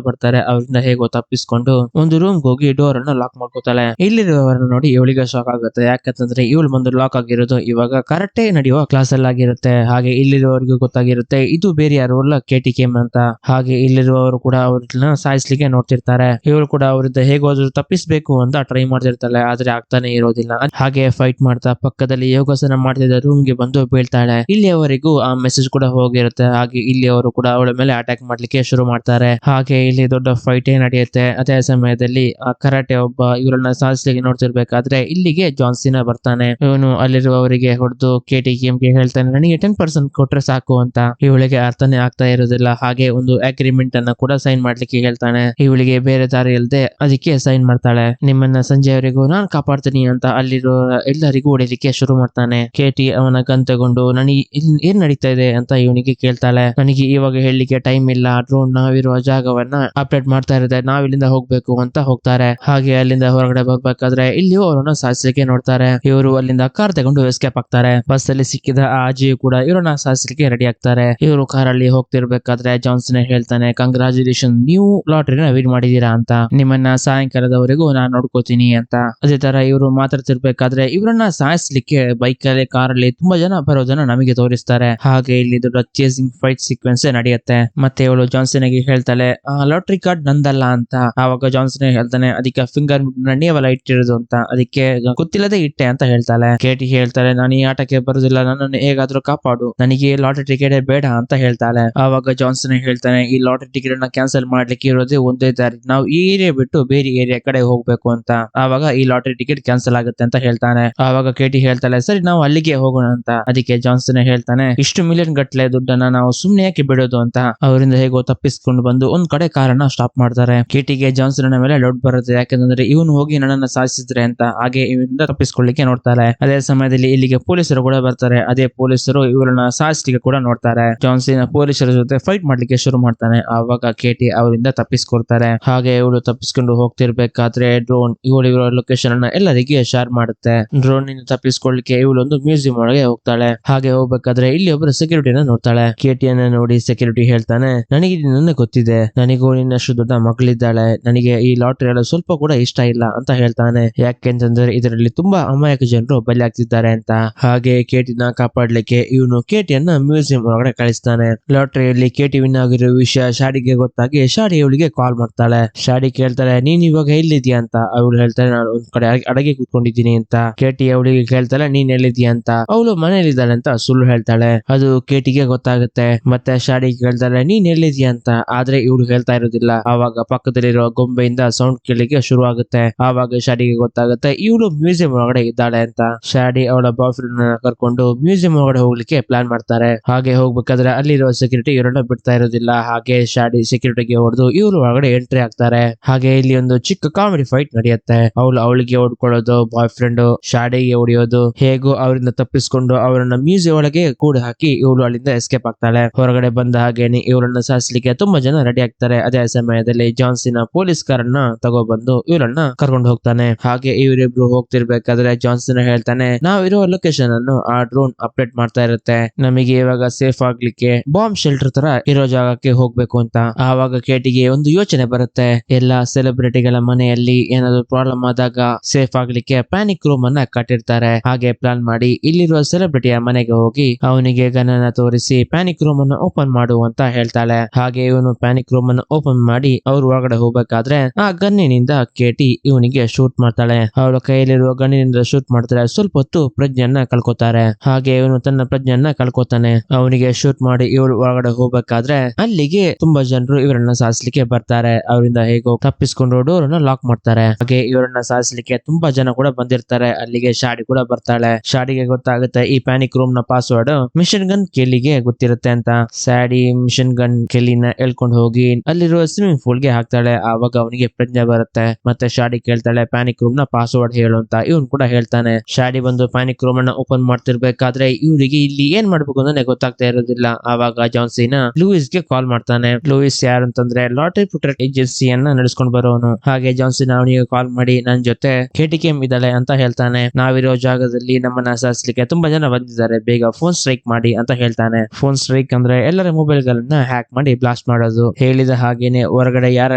ಬರ್ತಾರೆ. ಅವರಿಂದ ಹೇಗೋ ತಪ್ಪಿಸ್ಕೊಂಡು ಒಂದು ರೂಮ್ ಹೋಗಿ ಡೋರ್ ಅನ್ನ ಲಾಕ್ ಮಾಡ್ಕೋತಾಳೆ. ಇಲ್ಲಿರುವವರನ್ನ ನೋಡಿ ಇವಳಿಗೆ ಶಾಕ್ ಆಗುತ್ತೆ. ಯಾಕಂತಂದ್ರೆ ಇವಳು ಬಂದು ಲಾಕ್ ಆಗಿರೋದು ಇವಾಗ ಕರೆಕ್ಟೇ ನಡೆಯುವ ಕ್ಲಾಸ್ ಅಲ್ಲಿ ಆಗಿರುತ್ತೆ. ಹಾಗೆ ಇಲ್ಲಿರುವವರಿಗೂ ಗೊತ್ತಾಗಿರುತ್ತೆ ಇದು ಬೇರೆ ಯಾರು ಅಲ್ಲ KTKM ಅಂತ. ಹಾಗೆ ಇಲ್ಲಿರುವವರು ಕೂಡ ಅವ್ರನ್ನ ಸಾಯಿಸ್ಲಿಕ್ಕೆ ನೋಡ್ತಿರ್ತಾರೆ. ಇವಳು ಕೂಡ ಅವರಿಂದ ಹೇಗೋದ್ರು ತಪ್ಪಿಸ್ಬೇಕು ಅಂತ ಟ್ರೈ ಮಾಡ್ತಿರ್ತಾಳೆ, ಆದ್ರೆ ಆಗ್ತಾನೆ ಇರೋದಿಲ್ಲ. ಹಾಗೆ ಫೈಟ್ ಮಾಡ್ತಾ ಪಕ್ಕದಲ್ಲಿ ಯೋಗಾಸನ ಮಾಡ್ತಿದ್ದ ರೂಮ್ ಗೆ ಬಂದು ಬೀಳ್ತಾಳೆ. ಇಲ್ಲಿಯವರೆಗೂ ಆ ಮೆಸೇಜ್ ಕೂಡ ಹೋಗಿರುತ್ತೆ. ಹಾಗೆ ಇಲ್ಲಿ ಅವರು ಕೂಡ ಅವಳ ಮೇಲೆ ಅಟ್ಯಾಕ್ ಮಾಡ್ಲಿಕ್ಕೆ ಶುರು ಮಾಡ್ತಾರೆ. ಹಾಗೆ ಇಲ್ಲಿ ದೊಡ್ಡ ಫೈಟ್ ನಡೆಯುತ್ತೆ. ಅದೇ ಸಮಯದಲ್ಲಿ ಆ ಕರಾಟೆ ಒಬ್ಬ ಇವರನ್ನ ಸಾಧಿಸ್ಲಿಕ್ಕೆ ನೋಡ್ತಿರ್ಬೇಕಾದ್ರೆ ಇಲ್ಲಿಗೆ ಜಾನ್ ಸೀನಾ ಬರ್ತಾನೆ. ಇವನು ಅಲ್ಲಿರುವವರಿಗೆ ಹೊಡೆದು KTKM ಗೆ ಹೇಳ್ತಾನೆ ನನಗೆ 10% ಕೊಟ್ರೆ ಸಾಕು ಅಂತ. ಇವಳಿಗೆ ಅರ್ಥನೇ ಆಗ್ತಾ ಇರೋದಿಲ್ಲ. ಹಾಗೆ ಒಂದು ಅಗ್ರಿಮೆಂಟ್ ಅನ್ನ ಕೂಡ ಸೈನ್ ಮಾಡ್ಲಿಕ್ಕೆ ಹೇಳ್ತಾನೆ. ಇವಳಿಗೆ ಬೇರೆ ದಾರಿ ಇಲ್ಲದೆ ಅದಕ್ಕೆ ಸೈನ್ ಮಾಡ್ತಾಳೆ. ನಿಮ್ಮನ್ನ ಸಂಜೆವರೆಗೂ ನಾನ್ ಕಾಪಾಡ್ತೀನಿ ಅಂತ ಅಲ್ಲಿರೋ ಎಲ್ಲರಿಗೂ ಹೊಡಿಲಿಕ್ಕೆ ಶುರು ಮಾಡ್ತಾನೆ. KT ಅವನ ಗನ್ ತಗೊಂಡು ನನಗೆ ಏನ್ ನಡೀತಾ ಇದೆ ಅಂತ ಇವನಿಗೆ ಕೇಳ್ತಾಳೆ. ನನಗೆ ಇವಾಗ ಹೇಳಲಿಕ್ಕೆ ಟೈಮ್ ಇಲ್ಲ, ಡ್ರೋನ್ ನಾವಿರುವ ಜಾಗವನ್ನ ಅಪ್ಡೇಟ್ ಮಾಡ್ತಾ ಇರುತ್ತೆ, ನಾವ್ ಇಲ್ಲಿಂದ ಹೋಗ್ಬೇಕು ಅಂತ ಹೋಗ್ತಾರೆ. ಹಾಗೆ ಅಲ್ಲಿಂದ ಹೊರಗಡೆ ಬರ್ಬೇಕಾದ್ರೆ ಇಲ್ಲಿಯೂ ಅವರನ್ನ ಸಾಯಿಸ್ಲಿಕ್ಕೆ ನೋಡ್ತಾರೆ. ಇವರು ಅಲ್ಲಿಂದ ಕಾರ್ ತಗೊಂಡು ಎಸ್ಕೇಪ್ ಆಗ್ತಾರೆ. ಬಸ್ ಅಲ್ಲಿ ಸಿಕ್ಕಿದ ಆ ಅಜ್ಜಿಯು ಕೂಡ ಇವರನ್ನ ಸಾಯಿಸ್ಲಿಕ್ಕೆ ರೆಡಿ ಆಗ್ತಾರೆ. ಇವರು ಕಾರಲ್ಲಿ ಹೋಗ್ತಿರ್ಬೇಕಾದ್ರೆ ಜಾನ್ಸನ್ ಹೇಳ್ತಾನೆ ಕಂಗ್ರಾಚುಲೇಷನ್, ನೀವು ಲಾಟ್ರಿನ ವಿನ್ ಮಾಡಿದೀರಾ ಅಂತ. ನಿಮ್ಮನ್ನ ಸಾಯಂಕಾಲದವರೆಗೂ ನಾನ್ ನೋಡ್ಕೋತೀನಿ ಅಂತ. ಅದೇ ತರ ಇವರು ಮಾತಾಡ್ತಿರ್ಬೇಕಾದ್ರೆ ಇವರನ್ನ ಸಾಯಿಸ್ಲಿಕ್ಕೆ ಬೈಕ್ ಅಲ್ಲಿ ಕಾರಲ್ಲಿ ತುಂಬಾ ಜನ ಬರೋದನ್ನ ನಮಗೆ ತೋರಿಸ್ತಾರೆ. ಹಾಗೆ ಇಲ್ಲಿ ದೊಡ್ಡ ಚೇಸಿಂಗ್ ಫೈಟ್ ಸೀಕ್ವೆನ್ಸ್ ನಡೆಯುತ್ತೆ. ಮತ್ತೆ ಇವಳು ಜಾನ್ಸನ್ ಗೆ ಹೇಳ್ತಾಳೆ ಲಾಟ್ರಿ ಕಾರ್ಡ್ ನಂದಲ್ಲ ಅಂತ. ಆವಾಗ ಜಾನ್ಸನ್ ಹೇಳ್ತಾನೆ ಅದಕ್ಕೆ ಫಿಂಗರ್ ನೀವೆಲ್ಲ ಇಟ್ಟಿರೋದು ಅಂತ, ಅದಕ್ಕೆ ಗೊತ್ತಿಲ್ಲದೆ ಇಟ್ಟೆ ಅಂತ ಹೇಳ್ತಾಳೆ. KT ಹೇಳ್ತಾಳೆ ನಾನು ಈ ಆಟಕ್ಕೆ ಬರುದಿಲ್ಲ, ನನ್ನನ್ನು ಹೇಗಾದ್ರೂ ಕಾಪಾಡು, ನನಗೆ ಲಾಟ್ರಿ ಟಿಕೆಟ್ ಬೇಡ ಅಂತ ಹೇಳ್ತಾಳೆ. ಆವಾಗ ಜಾನ್ಸನ್ ಹೇಳ್ತಾನೆ ಈ ಲಾಟ್ರಿ ಟಿಕೆಟ್ ಅನ್ನ ಕ್ಯಾನ್ಸಲ್ ಮಾಡ್ಲಿಕ್ಕೆ ಇರೋದೇ ಒಂದೇ ದಾರಿ, ನಾವು ಈ ಏರಿಯಾ ಬಿಟ್ಟು ಬೇರೆ ಏರಿಯಾ ಕಡೆ ಹೋಗ್ಬೇಕು ಅಂತ. ಆವಾಗ ಈ ಲಾಟ್ರಿ ಟಿಕೆಟ್ ಕ್ಯಾನ್ಸಲ್ ಆಗುತ್ತೆ ಅಂತ ಹೇಳ್ತಾನೆ. ಆವಾಗ KT ಹೇಳ್ತಾಳೆ ಸರಿ ನಾವು ಅಲ್ಲಿಗೆ ಹೋಗೋಣ ಅಂತ. ಅದಕ್ಕೆ ಜಾನ್ಸನ್ ಹೇಳ್ತಾನೆ ಇಷ್ಟು ಮಿಲಿಯನ್ ಗಟ್ಲೆ ದುಡ್ಡನ್ನ ನಾವು ಸುಮ್ನೆ ಯಾಕೆ ಬಿಡೋದು ಅಂತ. ಅವರಿಂದ ಹೇಗೋ ತಪ್ಪಿಸ್ಕೊಂಡು ಬಂದು ಒಂದ್ ಕಡೆ ಕಾರನ್ನ ಸ್ಟಾಪ್ ಮಾಡ್ತಾರೆ. KT ಗೆ ಜಾನ್ಸನ್ ಮೇಲೆ ಡೌಟ್ ಬರುತ್ತೆ, ಯಾಕಂದ್ರೆ ಇವನು ಹೋಗಿ ನನ್ನನ್ನ ಸಾಯಿಸಿದ್ರೆ ಅಂತ. ಹಾಗೆ ಇವರಿಂದ ತಪ್ಪಿಸ್ಕೊಳ್ಳಿಕ್ಕೆ ನೋಡ್ತಾರೆ. ಅದೇ ಸಮಯದಲ್ಲಿ ಇಲ್ಲಿಗೆ ಪೊಲೀಸರು ಕೂಡ ಬರ್ತಾರೆ. ಅದೇ ಪೊಲೀಸರು ಇವರನ್ನ ಸಾಯಿಸ್ಲಿಕ್ಕೆ ಕೂಡ ನೋಡ್ತಾರೆ. ಜಾನ್ಸನ್ ಪೊಲೀಸರ ಜೊತೆ ಫೈಟ್ ಮಾಡ್ಲಿಕ್ಕೆ ಶುರು ಮಾಡ್ತಾನೆ. ಆವಾಗ KT ಅವರಿಂದ ತಪ್ಪಿಸ್ಕೊಳ್ತಾರೆ. ಹಾಗೆ ಇವಳು ತಪ್ಪಿಸ್ಕೊಂಡು ಹೋಗ್ತಿರ್ಬೇಕಾದ್ರೆ ಡ್ರೋನ್ ಇವಳ ಲೊಕೇಶನ್ ಅನ್ನ ಎಲ್ಲರಿಗೆ ಶೇರ್ ಮಾಡುತ್ತೆ. ಡ್ರೋನ್ ನಿಂದ ತಪ್ಪಿಸ್ಕೊಳ್ಳಿಕ್ಕೆ ಇವಳು ಒಂದು ಮ್ಯೂಸಿಯಂ ಒಳಗೆ ಹೋಗ್ತಾಳೆ. ಹಾಗೆ ಹೋಗ್ಬೇಕಾದ್ರೆ ಇಲ್ಲಿ ಒಬ್ಬರು ಸೆಕ್ಯೂರಿಟಿನ ನೋಡ್ತಾಳೆ. KT ಅನ್ನ ನೋಡಿ ಸೆಕ್ಯೂರಿಟಿ ಹೇಳ್ತಾನೆ ನನಗೆ ನಿನ್ನ ಗೊತ್ತಿದೆ, ನನಗೂ ನಿನ್ನಷ್ಟು ದೊಡ್ಡ ಮಗಳಿದ್ದಾಳೆ, ನನಗೆ ಈ ಲಾಟ್ರಿ ಎಲ್ಲ ಸ್ವಲ್ಪ ಕೂಡ ಇಷ್ಟ ಇಲ್ಲ ಅಂತ ಹೇಳ್ತಾನೆ. ಯಾಕೆಂತಂದ್ರೆ ಇದರಲ್ಲಿ ತುಂಬಾ ಅಮಾಯಕ ಜನರು ಬಲಿಯಾಗ್ತಿದ್ದಾರೆ ಅಂತ. ಹಾಗೆ KT ನ ಕಾಪಾಡ್ಲಿಕ್ಕೆ ಇವನು KT ಅನ್ನ ಮ್ಯೂಸಿಯಂ ಒಳಗಡೆ ಕಳಿಸ್ತಾನೆ. ಲಾಟ್ರಿಯಲ್ಲಿ KT ವಿನ್ ಆಗಿರೋ ವಿಷಯ ಶಾಡಿಗೆ ಗೊತ್ತಾಗಿ ಶಾಡಿ ಇವಳಿಗೆ ಕಾಲ್ ಮಾಡ್ತಾಳೆ. ಶಾಡಿ ಕೇಳ್ತಾಳೆ ನೀನ್ ಇವಾಗ ಎಲ್ಲಿದ್ಯಾ ಅಂತ. ಅವಳು ಹೇಳ್ತಾಳೆ ನಾನು ಒಂದ್ ಕಡೆ ಅಡಗೆ ಕೂತ್ಕೊಂಡಿದ್ದೀನಿ ಅಂತ. KT ಅವಳಿಗೆ ಕೇಳ್ತಾಳೆ ನೀನ್ ಎಲ್ಲಿದ್ಯಾ ಅಂತ. ಅವಳು ಮನೇಲಿದ್ದಾಳೆ ಅಂತ ಸುಳ್ಳು ಹೇಳ್ತಾಳೆ. ಅದು KT ಗೆ ಗೊತ್ತಾಗುತ್ತೆ. ಮತ್ತೆ ಶಾಡಿ ಕೇಳ್ತಾಳೆ ನೀನ್ ಎಲ್ಲಿದ್ಯಾ ಅಂತ. ಆದ್ರೆ ಇವಳು ಹೇಳ್ತಾ ಇರೋದಿಲ್ಲ. ಆವಾಗ ಪಕ್ಕದಲ್ಲಿರೋ ಗೊಂಬೆಯಿಂದ ಸೌಂಡ್ ಕೇಳಲಿಕ್ಕೆ ಶುರು ಆಗುತ್ತೆ. ಆವಾಗ ಶಾಡಿಗೆ ಗೊತ್ತಾಗುತ್ತೆ ಇವಳು ಮ್ಯೂಸಿಯಂ ಒಳಗಡೆ ಇದ್ದಾಳೆ ಅಂತ. ಶಾಡಿ ಅವಳ ಬಾಯ್ ಫ್ರೆಂಡ್ ಕರ್ಕೊಂಡು ಮ್ಯೂಸಿಯಂ ಒಳಗಡೆ ಹೋಗ್ಲಿಕ್ಕೆ ಪ್ಲಾನ್ ಮಾಡ್ತಾರೆ. ಹಾಗೆ ಹೋಗ್ಬೇಕಾದ್ರೆ ಅಲ್ಲಿರೋ ಸೆಕ್ಯೂರಿಟಿ ಇವರನ್ನ ಬಿಡ್ತಾ ಇರೋದಿಲ್ಲ. ಹಾಗೆ ಶಾಡಿ ಸೆಕ್ಯೂರಿಟಿಗೆ ಹೊಡೆದು ಇವರು ಒಳಗಡೆ ಎಂಟ್ರಿ ಆಗ್ತಾರೆ. ಹಾಗೆ ಇಲ್ಲಿ ಒಂದು ಚಿಕ್ಕ ಕಾಮಿಡಿ ಫೈಟ್ ನಡೆಯುತ್ತೆ. ಅವಳಿಗೆ ಹೊಡ್ಕೊಳ್ಳೋದು, ಬಾಯ್ ಫ್ರೆಂಡ್ ಶಾಡಿಗೆ ಹೊಡೆಯೋದು, ಹೇಗೋ ಅವರಿಂದ ತಪ್ಪಿಸ್ಕೊಂಡು ಅವರನ್ನ ಮ್ಯೂಸಿಯಂ ಒಳಗೆ ಕೂಡ ಹಾಕಿ ಇವಳು ಅಲ್ಲಿಂದ ಎಸ್ಕೇಪ್ ಆಗ್ತಾಳೆ. ಹೊರಗಡೆ ಬಂದ ಹಾಗೇನೆ ಇವರನ್ನ ಸಾಯಿಸ್ಲಿಕ್ಕೆ ತುಂಬಾ ಜನ ರೆಡಿ ಆಗ್ತಾರೆ. ಅದೇ ಸಮಯದಲ್ಲಿ ಜಾನ್ಸನ್ ಪೊಲೀಸ್ ಕಾರನ್ನ ತಗೊಬಂದು ಇವರನ್ನ ಕರ್ಕೊಂಡು ಹೋಗ್ತಾನೆ. ಹಾಗೆ ಇವರಿಬ್ರು ಹೋಗ್ತಿರ್ಬೇಕಾದ್ರೆ ಜಾನ್ಸನ್ ಹೇಳ್ತಾನೆ ನಾವಿರೋ ಲೊಕೇಶನ್ ಅನ್ನು ಆ ಡ್ರೋನ್ ಅಪ್ಡೇಟ್ ಮಾಡ್ತಾ ಇರುತ್ತೆ, ನಮಗೆ ಇವಾಗ ಸೇಫ್ ಆಗ್ಲಿಕ್ಕೆ ಬಾಂಬ್ ಶೆಲ್ಟರ್ ತರ ಇರೋ ಜಾಗಕ್ಕೆ ಹೋಗ್ಬೇಕು ಅಂತ. ಆವಾಗ KT ಗೆ ಒಂದು ಯೋಚನೆ ಬರುತ್ತೆ. ಎಲ್ಲಾ ಸೆಲೆಬ್ರಿಟಿಗಳ ಮನೆಯಲ್ಲಿ ಏನಾದ್ರು ಪ್ರಾಬ್ಲಮ್ ಆದಾಗ ಸೇಫ್ ಆಗ್ಲಿಕ್ಕೆ ಪ್ಯಾನಿಕ್ ರೂಮ್ ಅನ್ನ ಕಟ್ಟಿರ್ತಾರೆ. ಹಾಗೆ ಪ್ಲಾನ್ ಮಾಡಿ ಇಲ್ಲಿರುವ ಸೆಲೆಬ್ರಿಟಿಯ ಮನೆಗೆ ಹೋಗಿ ಅವನಿಗೆ ಗನ್ನನ್ನ ತೋರಿಸಿ ಪ್ಯಾನಿಕ್ ರೂಮ್ ಅನ್ನು ಓಪನ್ ಮಾಡು ಅಂತ ಹೇಳ್ತಾಳೆ. ಹಾಗೆ ಇವನು ಪ್ಯಾನಿಕ್ ರೂಮ್ ಅನ್ನು ಓಪನ್ ಮಾಡಿ ಅವ್ರು ಒಳಗಡೆ ಹೋಗ್ಬೇಕಾದ್ರೆ ಆ ಗನ್ನಿನಿಂದ KT ಇವನಿಗೆ ಶೂಟ್ ಮಾಡ್ತಾಳೆ. ಅವಳ ಕೈಯಲ್ಲಿರುವ ಗನ್ನಿನಿಂದ ಶೂಟ್ ಮಾಡ್ತಾರೆ. ಸ್ವಲ್ಪ ಹೊತ್ತು ಪ್ರಜ್ಞೆಯನ್ನ ಕಳ್ಕೊತಾರೆ. ಹಾಗೆ ಇವನು ತನ್ನ ಪ್ರಜ್ಞೆಯನ್ನ ಕಳ್ಕೊತಾನೆ. ಅವನಿಗೆ ಶೂಟ್ ಮಾಡಿ ಇವಳು ಒಳಗಡೆ ಹೋಗ್ಬೇಕಾದ್ರೆ ಅಲ್ಲಿಗೆ ತುಂಬಾ ಜನರು ಇವರನ್ನ ಸಾಯಿಸ್ಲಿಕ್ಕೆ ಬರ್ತಾರೆ. ಅವರಿಂದ ಹೇಗೋ ತಪ್ಪಿಸ್ಕೊಂಡು ಡೋರ್ ಅನ್ನ ಲಾಕ್ ಮಾಡ್ತಾರೆ. ಹಾಗೆ ಇವರನ್ನ ಸಾಯಿಸ್ಲಿಕ್ಕೆ ತುಂಬಾ ಜನ ಕೂಡ ಬಂದಿರ್ತಾರೆ. ಅಲ್ಲಿಗೆ ಶಾಡಿ ಕೂಡ ಬರ್ತಾಳೆ. ಶಾಡಿಗೆ ಗೊತ್ತಾಗುತ್ತೆ ಈ ಪ್ಯಾನಿಕ್ ರೂಮ್ ನ ಪಾಸ್ವರ್ಡ್ ಮಿಷನ್ ಗನ್ ಕೆಲಿಗೆ ಗೊತ್ತಿರುತ್ತೆ ಅಂತ. ಶಾಡಿ ಮಿಷನ್ ಗನ್ ಕೆಲಿನ ಎಳ್ಕೊಂಡು ಹೋಗಿ ಅಲ್ಲಿರುವ ಸ್ವಿಮ್ಮಿಂಗ್ ಪೂಲ್ ಗೆ ಹಾಕ್ತಾಳೆ. ಆವಾಗ ಅವನಿಗೆ ಪ್ರಜ್ಞೆ ಬರುತ್ತೆ. ಮತ್ತೆ ಶಾಡಿ ಕೇಳ್ತಾಳೆ ಪ್ಯಾನಿಕ್ ರೂಮ್ ನ ಪಾಸ್ವರ್ಡ್ ಹೇಳು ಅಂತ. ಇವನ್ ಕೂಡ ಹೇಳ್ತಾನೆ. ಶಾಡಿ ಬಂದು ಪ್ಯಾನಿಕ್ ರೂಮ್ ಅನ್ನ ಓಪನ್ ಮಾಡ್ತಿರ್ಬೇಕಾದ್ರೆ ಇವರಿಗೆ ಇಲ್ಲಿ ಏನ್ ಮಾಡ್ಬೇಕು ಅಂದ್ರೆ ಗೊತ್ತಾಗ್ತಾ ಇರೋದಿಲ್ಲ. ಆವಾಗ ಜಾನ್ಸನ್ ಲೂಯಿಸ್ ಗೆ ಕಾಲ್ ಮಾಡ್ತಾನೆ. ಲೂಯಿಸ್ ಯಾರು ಅಂತಂದ್ರೆ ಲಾಟರಿ ಪ್ರೊಟೆಕ್ಟ್ ಏಜೆನ್ಸಿಯನ್ನ ನಡೆಸ್ಕೊಂಡು ಬರೋನು. ಹಾಗೆ ಜಾನ್ಸನ್ ಅವನಿಗೆ ಕಾಲ್ ಮಾಡಿ ನನ್ ಜೊತೆ KTKM ಇದ್ದಾಳೆ ಅಂತ ಹೇಳ್ತಾನೆ. ನಾವಿರೋ ಜಾಗದಲ್ಲಿ ನಮ್ಮನ್ನ ಸಾಯಿಸ್ಲಿಕ್ಕೆ ತುಂಬಾ ಜನ ಬಂದಿದ್ದಾರೆ, ಬೇಗ ಫೋನ್ ಸ್ಟ್ರೈಕ್ ಮಾಡಿ ಅಂತ ಹೇಳ್ತಾನೆ. ಫೋನ್ ಸ್ಟ್ರೈಕ್ ಅಂದ್ರೆ ಎಲ್ಲರ ಮೊಬೈಲ್ ಗಳನ್ನ ಹ್ಯಾಕ್ ಮಾಡಿ ಬ್ಲಾಸ್ಟ್ ಮಾಡೋದು. ಹೇಳಿದ ಹಾಗೇನೆ ಹೊರಗಡೆ ಯಾರು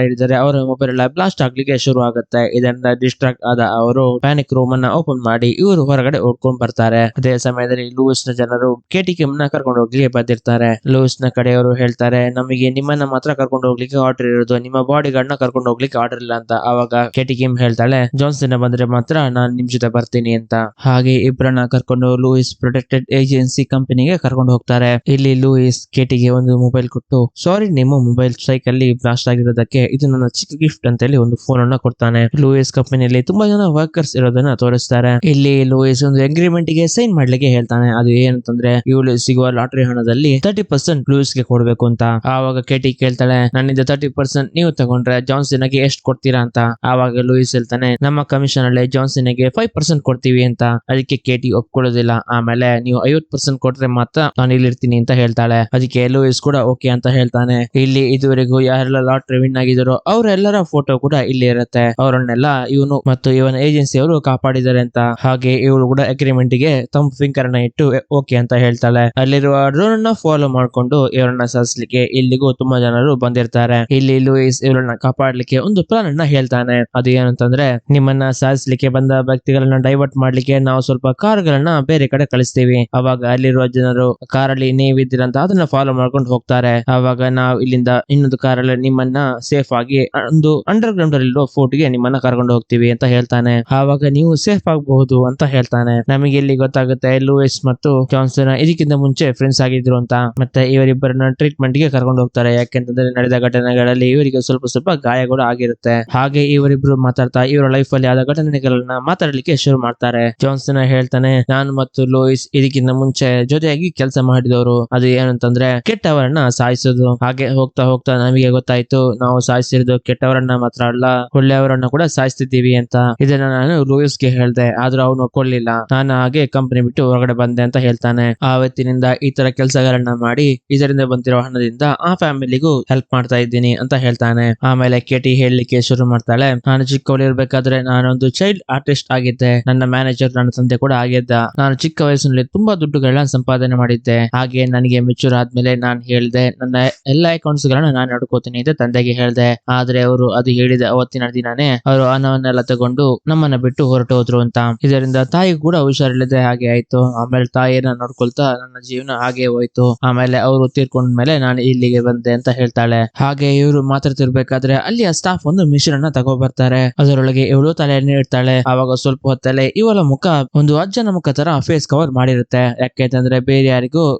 ಇದ್ದಾರೆ ಅವರ ಮೊಬೈಲ್ ಎಲ್ಲ ಬ್ಲಾಸ್ಟ್ ಆಗ್ಲಿಕ್ಕೆ ಶುರು ಆಗುತ್ತೆ. ಇದರಿಂದ ಡಿಸ್ಟ್ರಾಕ್ಟ್ ಆದ ಅವರು ಪ್ಯಾನಿಕ್ ರೂಮ್ ಅನ್ನ ಓಪನ್ ಮಾಡಿ ಇವರು ಹೊರಗಡೆ ಓಡ್ಕೊಂಡ್ ಬರ್ತಾರೆ. ಅದೇ ಸಮಯದಲ್ಲಿ ಲೂಯಿಸ್ ನ ಜನರು ಕೇಟಿ ಕಿಮ್ ನ ಕರ್ಕೊಂಡು ಹೋಗ್ಲಿಕ್ಕೆ ಬಂದಿರ್ತಾರೆ. ಲೂಯಿಸ್ ನ ಕಡೆಯವರು ಹೇಳ್ತಾರೆ, ನಮಗೆ ನಿಮ್ಮನ್ನ ಮಾತ್ರ ಕರ್ಕೊಂಡು ಹೋಗ್ಲಿಕ್ಕೆ ಆರ್ಡರ್ ಇರೋದು, ನಿಮ್ಮ ಬಾಡಿ ಗಾರ್ಡ್ ನ ಕರ್ಕೊಂಡು ಹೋಗ್ಲಿಕ್ಕೆ ಆರ್ಡರ್ ಇಲ್ಲ ಅಂತ. ಆವಾಗ ಕೇಟಿ ಕಿಮ್ ಹೇಳ್ತಾಳೆ, ಜಾನ್ಸನ್ ಬಂದ್ರೆ ಮಾತ್ರ ನಾನ್ ನಿಮ್ ಜೊತೆ ಬರ್ತೀನಿ ಅಂತ. ಹಾಗೆ ಇಬ್ಬರನ್ನ ಕರ್ಕೊಂಡು ಲೂಯಿಸ್ ಪ್ರೊಟೆಕ್ಟೆಡ್ ಏಜೆನ್ಸಿ ಕಂಪನಿಗೆ ಕರ್ಕೊಂಡು ಹೋಗ್ತಾರೆ. ಇಲ್ಲಿ ಲೂಯಿಸ್ ಕೇಟಿಗೆ ಒಂದು ಮೊಬೈಲ್ ಕೊಟ್ಟು, ಸಾರಿ ನಿಮ್ಮ ಮೊಬೈಲ್ ಸ್ಟ್ರೈಕ್ ಅಲ್ಲಿ ಬ್ಲಾಸ್ಟ್ ಆಗಿರೋದಕ್ಕೆ ಇದು ನನ್ನ ಚಿಕ್ಕ ಗಿಫ್ಟ್ ಅಂತ ಹೇಳಿ ಒಂದು ಫೋನ್ ಅನ್ನ ಕೊಡ್ತಾನೆ. ಲೂಯಿಸ್ ಕಂಪನಿಯಲ್ಲಿ ತುಂಬಾ ಜನ ವರ್ಕರ್ಸ್ ಇರೋದನ್ನ ತೋರಿಸ್ತಾರೆ. ಇಲ್ಲಿ ಲೂಯಿಸ್ ಒಂದು ಅಗ್ರಿಮೆಂಟ್ ಗೆ ಸೈನ್ ಮಾಡ್ಲಿಕ್ಕೆ ಹೇಳ್ತಾನೆ. ಅದು ಏನಂತಂದ್ರೆ ಇವಳು ಸಿಗುವ ಲಾಟರಿ ಹಣದಲ್ಲಿ 30% ಲೂಯಿಸ್ ಗೆ ಕೊಡ್ಬೇಕು ಅಂತ. ಆವಾಗ ಕೇಟಿ ಕೇಳ್ತಾಳೆ, ನನ್ನಿಂದ 30% ನೀವು ತಗೊಂಡ್ರೆ ಜಾನ್ಸನ್ ಗೆ ಎಷ್ಟು ಕೊಡ್ತೀರಾ ಅಂತ. ಆವಾಗ ಲೂಯಿಸ್ ಹೇಳ್ತಾನೆ, ನಮ್ಮ ಕಮಿಷನ್ ಅಲ್ಲಿ ಜಾನ್ಸನ್ ಗೆ 5% ಕೊಡ್ತೀವಿ ಅಂತ. ಅದಕ್ಕೆ ಕೇಟಿ ಒಪ್ಕೊಳ್ಳೋದಿಲ್ಲ. ಆಮೇಲೆ ನೀವು 50% ಕೊಟ್ರೆ ಮಾತ್ರ ನಾನು ಇಲ್ಲಿರ್ತೀನಿ ಅಂತ ಹೇಳ್ತಾಳೆ. ಅದಕ್ಕೆ ಲೂಯಿಸ್ ಕೂಡ ಓಕೆ ಅಂತ ಹೇಳ್ತಾನೆ. ಇಲ್ಲಿ ಇದುವರೆಗೂ ಯಾರೆಲ್ಲ ಲಾಟರಿ ವಿನ್ ಆಗಿದಾರೋ ಅವರೆಲ್ಲರ ಫೋಟೋ ಕೂಡ ಇಲ್ಲಿ ಇರುತ್ತೆ. ಅವರನ್ನೆಲ್ಲ ಇವನು ಮತ್ತು ಇವನ ಏಜೆನ್ಸಿ ಅವರು ಕಾಪಾಡಿದ್ದಾರೆ ಅಂತ. ಹಾಗೆ ಇವಳು ಕೂಡ ಅಗ್ರಿಮೆಂಟ್ ಗೆ ತಮ್ಮ ಫಿಂಗರ್ ನ ಇಟ್ಟು ಓಕೆ ಅಂತ ಹೇಳ್ತಾಳೆ. ಅಲ್ಲಿರುವ ಡ್ರೋನ್ ಅನ್ನ ಫಾಲೋ ಮಾಡ್ಕೊಂಡು ಇವರನ್ನ ಸಾಧಿಸ್ಲಿಕ್ಕೆ ಇಲ್ಲಿಗೂ ತುಂಬಾ ಜನರು ಬಂದಿರ್ತಾರೆ. ಇಲ್ಲಿ ಲೂಯಿಸ್ ಇವರನ್ನ ಕಾಪಾಡ್ಲಿಕ್ಕೆ ಒಂದು ಪ್ಲಾನ್ ಅನ್ನ ಹೇಳ್ತಾನೆ. ಅದು ಏನಂತಂದ್ರೆ, ನಿಮ್ಮನ್ನ ಸಾಧಿಸ್ಲಿಕ್ಕೆ ಬಂದ ವ್ಯಕ್ತಿಗಳನ್ನ ಡೈವರ್ಟ್ ಮಾಡ್ಲಿಕ್ಕೆ ನಾವು ಸ್ವಲ್ಪ ಕಾರ್ಗಳನ್ನ ಬೇರೆ ಕಡೆ ಕಳಿಸ್ತೀವಿ. ಅವಾಗ ಅಲ್ಲಿರುವ ಜನರು ಕಾರಲ್ಲಿ ನೀವಿದ್ದೀರಂತ ಅದನ್ನ ಫಾಲೋ ಮಾಡ್ಕೊಂಡು ಹೋಗ್ತಾರೆ. ಅವಾಗ ನಾವು ಇಲ್ಲಿಂದ ಇನ್ನೊಂದು ಕಾರಲ್ಲಿ ನಿಮ್ಮನ್ನ ಸೇಫ್ ಆಗಿ ಒಂದು ಅಂಡರ್ ಗ್ರೌಂಡ್ ಅಲ್ಲಿರೋ ಫೋರ್ಟ್ ಗೆ ನಿಮ್ಮನ್ನ ಕರ್ಕೊಂಡು ಹೋಗ್ತೀವಿ ಅಂತ ಹೇಳ್ತಾನೆ. ಆವಾಗ ನೀವು ಸೇಫ್ ಆಗಬಹುದು ಅಂತ ಹೇಳ್ತಾನೆ. ನಮಗೆ ಇಲ್ಲಿ ಗೊತ್ತಾಗುತ್ತೆ ಲೂಯಿಸ್ ಮತ್ತು ಜಾನ್ಸನ್ ಇದಕ್ಕಿಂತ ಮುಂಚೆ ಫ್ರೆಂಡ್ಸ್ ಆಗಿದ್ರು ಅಂತ. ಮತ್ತೆ ಇವರಿಬ್ಬರನ್ನ ಟ್ರೀಟ್ಮೆಂಟ್ ಗೆ ಕರ್ಕೊಂಡು ಹೋಗ್ತಾರೆ. ಯಾಕೆಂತಂದ್ರೆ ನಡೆದ ಘಟನೆಗಳಲ್ಲಿ ಇವರಿಗೆ ಸ್ವಲ್ಪ ಗಾಯಗಳು ಆಗಿರುತ್ತೆ. ಹಾಗೆ ಇವರಿಬ್ರು ಮಾತಾಡ್ತಾ ಇವರ ಲೈಫ್ ಅಲ್ಲಿ ಆದ ಘಟನೆಗಳನ್ನ ಮಾತಾಡ್ಲಿಕ್ಕೆ ಶುರು ಮಾಡ್ತಾರೆ. ಜಾನ್ಸನ್ ಹೇಳ್ತಾನೆ, ನಾನು ಮತ್ತು ಲೂಯಿಸ್ ಇದಕ್ಕಿಂತ ಮುಂಚೆ ಜೊತೆಯಾಗಿ ಕೆಲಸ ಮಾಡಿದವರು. ಅದು ಏನಂತಂದ್ರೆ ಕೆಟ್ಟವರನ್ನ ಸಾಯಿಸೋದು. ಹಾಗೆ ಹೋಗ್ತಾ ಹೋಗ್ತಾ ನಮಗೆ ಗೊತ್ತಾಯ್ತು ನಾವು ಸಾಯಿಸಿರೋದು ಕೆಟ್ಟವರನ್ನ ಮಾತ್ರ ಅಲ್ಲ, ಒಳ್ಳೆಯವರನ್ನ ಕೂಡ ಸಾಯಿಸ್ತಿದ್ದೀವಿ ಅಂತ. ಇದನ್ನ ನಾನು ಲೂಯಿಸ್ಗೆ ಹೇಳ್ದೆ, ಆದ್ರೂ ಅವನು ಒಪ್ಕೊಳ್ಳಿಲ್ಲ. ನಾನು ಹಾಗೆ ಕಂಪನಿ ಬಿಟ್ಟು ಹೊರಗಡೆ ಬಂದೆ ಅಂತ ಹೇಳ್ತಾನೆ. ಆವತ್ತಿನಿಂದ ಈ ತರ ಕೆಲಸಗಳನ್ನ ಮಾಡಿ ಇದರಿಂದ ಬಂದಿರೋ ಹಣದಿಂದ ಆ ಫ್ಯಾಮಿಲಿಗೂ ಹೆಲ್ಪ್ ಮಾಡ್ತಾ ಇದ್ದೀನಿ ಅಂತ ಹೇಳ್ತಾನೆ. ಆಮೇಲೆ ಕೇಟಿ ಹೇಳಲಿಕ್ಕೆ ಶುರು ಮಾಡ್ತಾಳೆ, ನಾನು ಚಿಕ್ಕವಳಿರ್ಬೇಕಾದ್ರೆ ನಾನೊಂದು ಚೈಲ್ಡ್ ಆರ್ಟಿಸ್ಟ್ ಆಗಿದ್ದೆ. ನನ್ನ ಮ್ಯಾನೇಜರ್ ನನ್ನ ತಂದೆ ಕೂಡ ಆಗಿದ್ದ. ನಾನು ಚಿಕ್ಕ ವಯಸ್ಸಿನಲ್ಲಿ ತುಂಬಾ ದುಡ್ಡುಗಳನ್ನ ಸಂಪಾದನೆ ಮಾಡಿದ್ದೆ. ಹಾಗೆ ನನಗೆ ಮೆಚೂರ್ ಆದ್ಮೇಲೆ ನಾನು ಹೇಳ್ದೆ ನನ್ನ ಎಲ್ಲಾ ಅಕೌಂಟ್ಸ್ ಗಳನ್ನ ನಾನು ನಡ್ಕೋತೀನಿ ಅಂತ ತಂದೆಗೆ ಹೇಳ್ದೆ. ಆದ್ರೆ ಅವರು ಅದು ಹೇಳಿದ ಅವತ್ತಿನ ದಿನಾನೇ ಅವರು ಹಣವನ್ನೆಲ್ಲ ತಗೊಂಡು ನಮ್ಮನ್ನ ಬಿಟ್ಟು ಹೊರಟು ಹೋದ್ರು ಅಂತ. ಇದರಿಂದ ತಾಯಿ ಕೂಡ ಹುಷಾರಿಲ್ಲದೆ ಹಾಗೆ ಆಯ್ತು. ಆಮೇಲೆ ತಾಯಿಯನ್ನ ನೋಡ್ಕೊಳ್ತಾ ನನ್ನ ಜೀವನ ಹಾಗೆ ಹೋಯ್ತು. ಆಮೇಲೆ ಅವರು ತೀರ್ಕೊಂಡ್ಮೇಲೆ ನಾನು ಇಲ್ಲಿಗೆ ಬಂದೆ ಅಂತ ಹೇಳ್ತಾಳೆ. ಹಾಗೆ ಇವರು ಮಾತಾಡ್ತಿರ್ಬೇಕಾದ್ರೆ ಅಲ್ಲಿಯ ಸ್ಟಾಫ್ ಒಂದು ಮಿಷನ್ ಅನ್ನ ತಗೋ ಬರ್ತಾರೆ. ಅದರೊಳಗೆ ಇವಳು ತಲೆಯನ್ನು ಇಡ್ತಾಳೆ. ಆವಾಗ ಸ್ವಲ್ಪ ಹೊತ್ತಲ್ಲೇ ಇವಳ ಮುಖ ಒಂದು ಅಜ್ಜನ ಮುಖ ತರ ಫೇಸ್ ಕವರ್ ಮಾಡಿರುತ್ತೆ. ಯಾಕೆಂತಂದ್ರೆ ಬೇರೆ ಯಾರಿಗೂ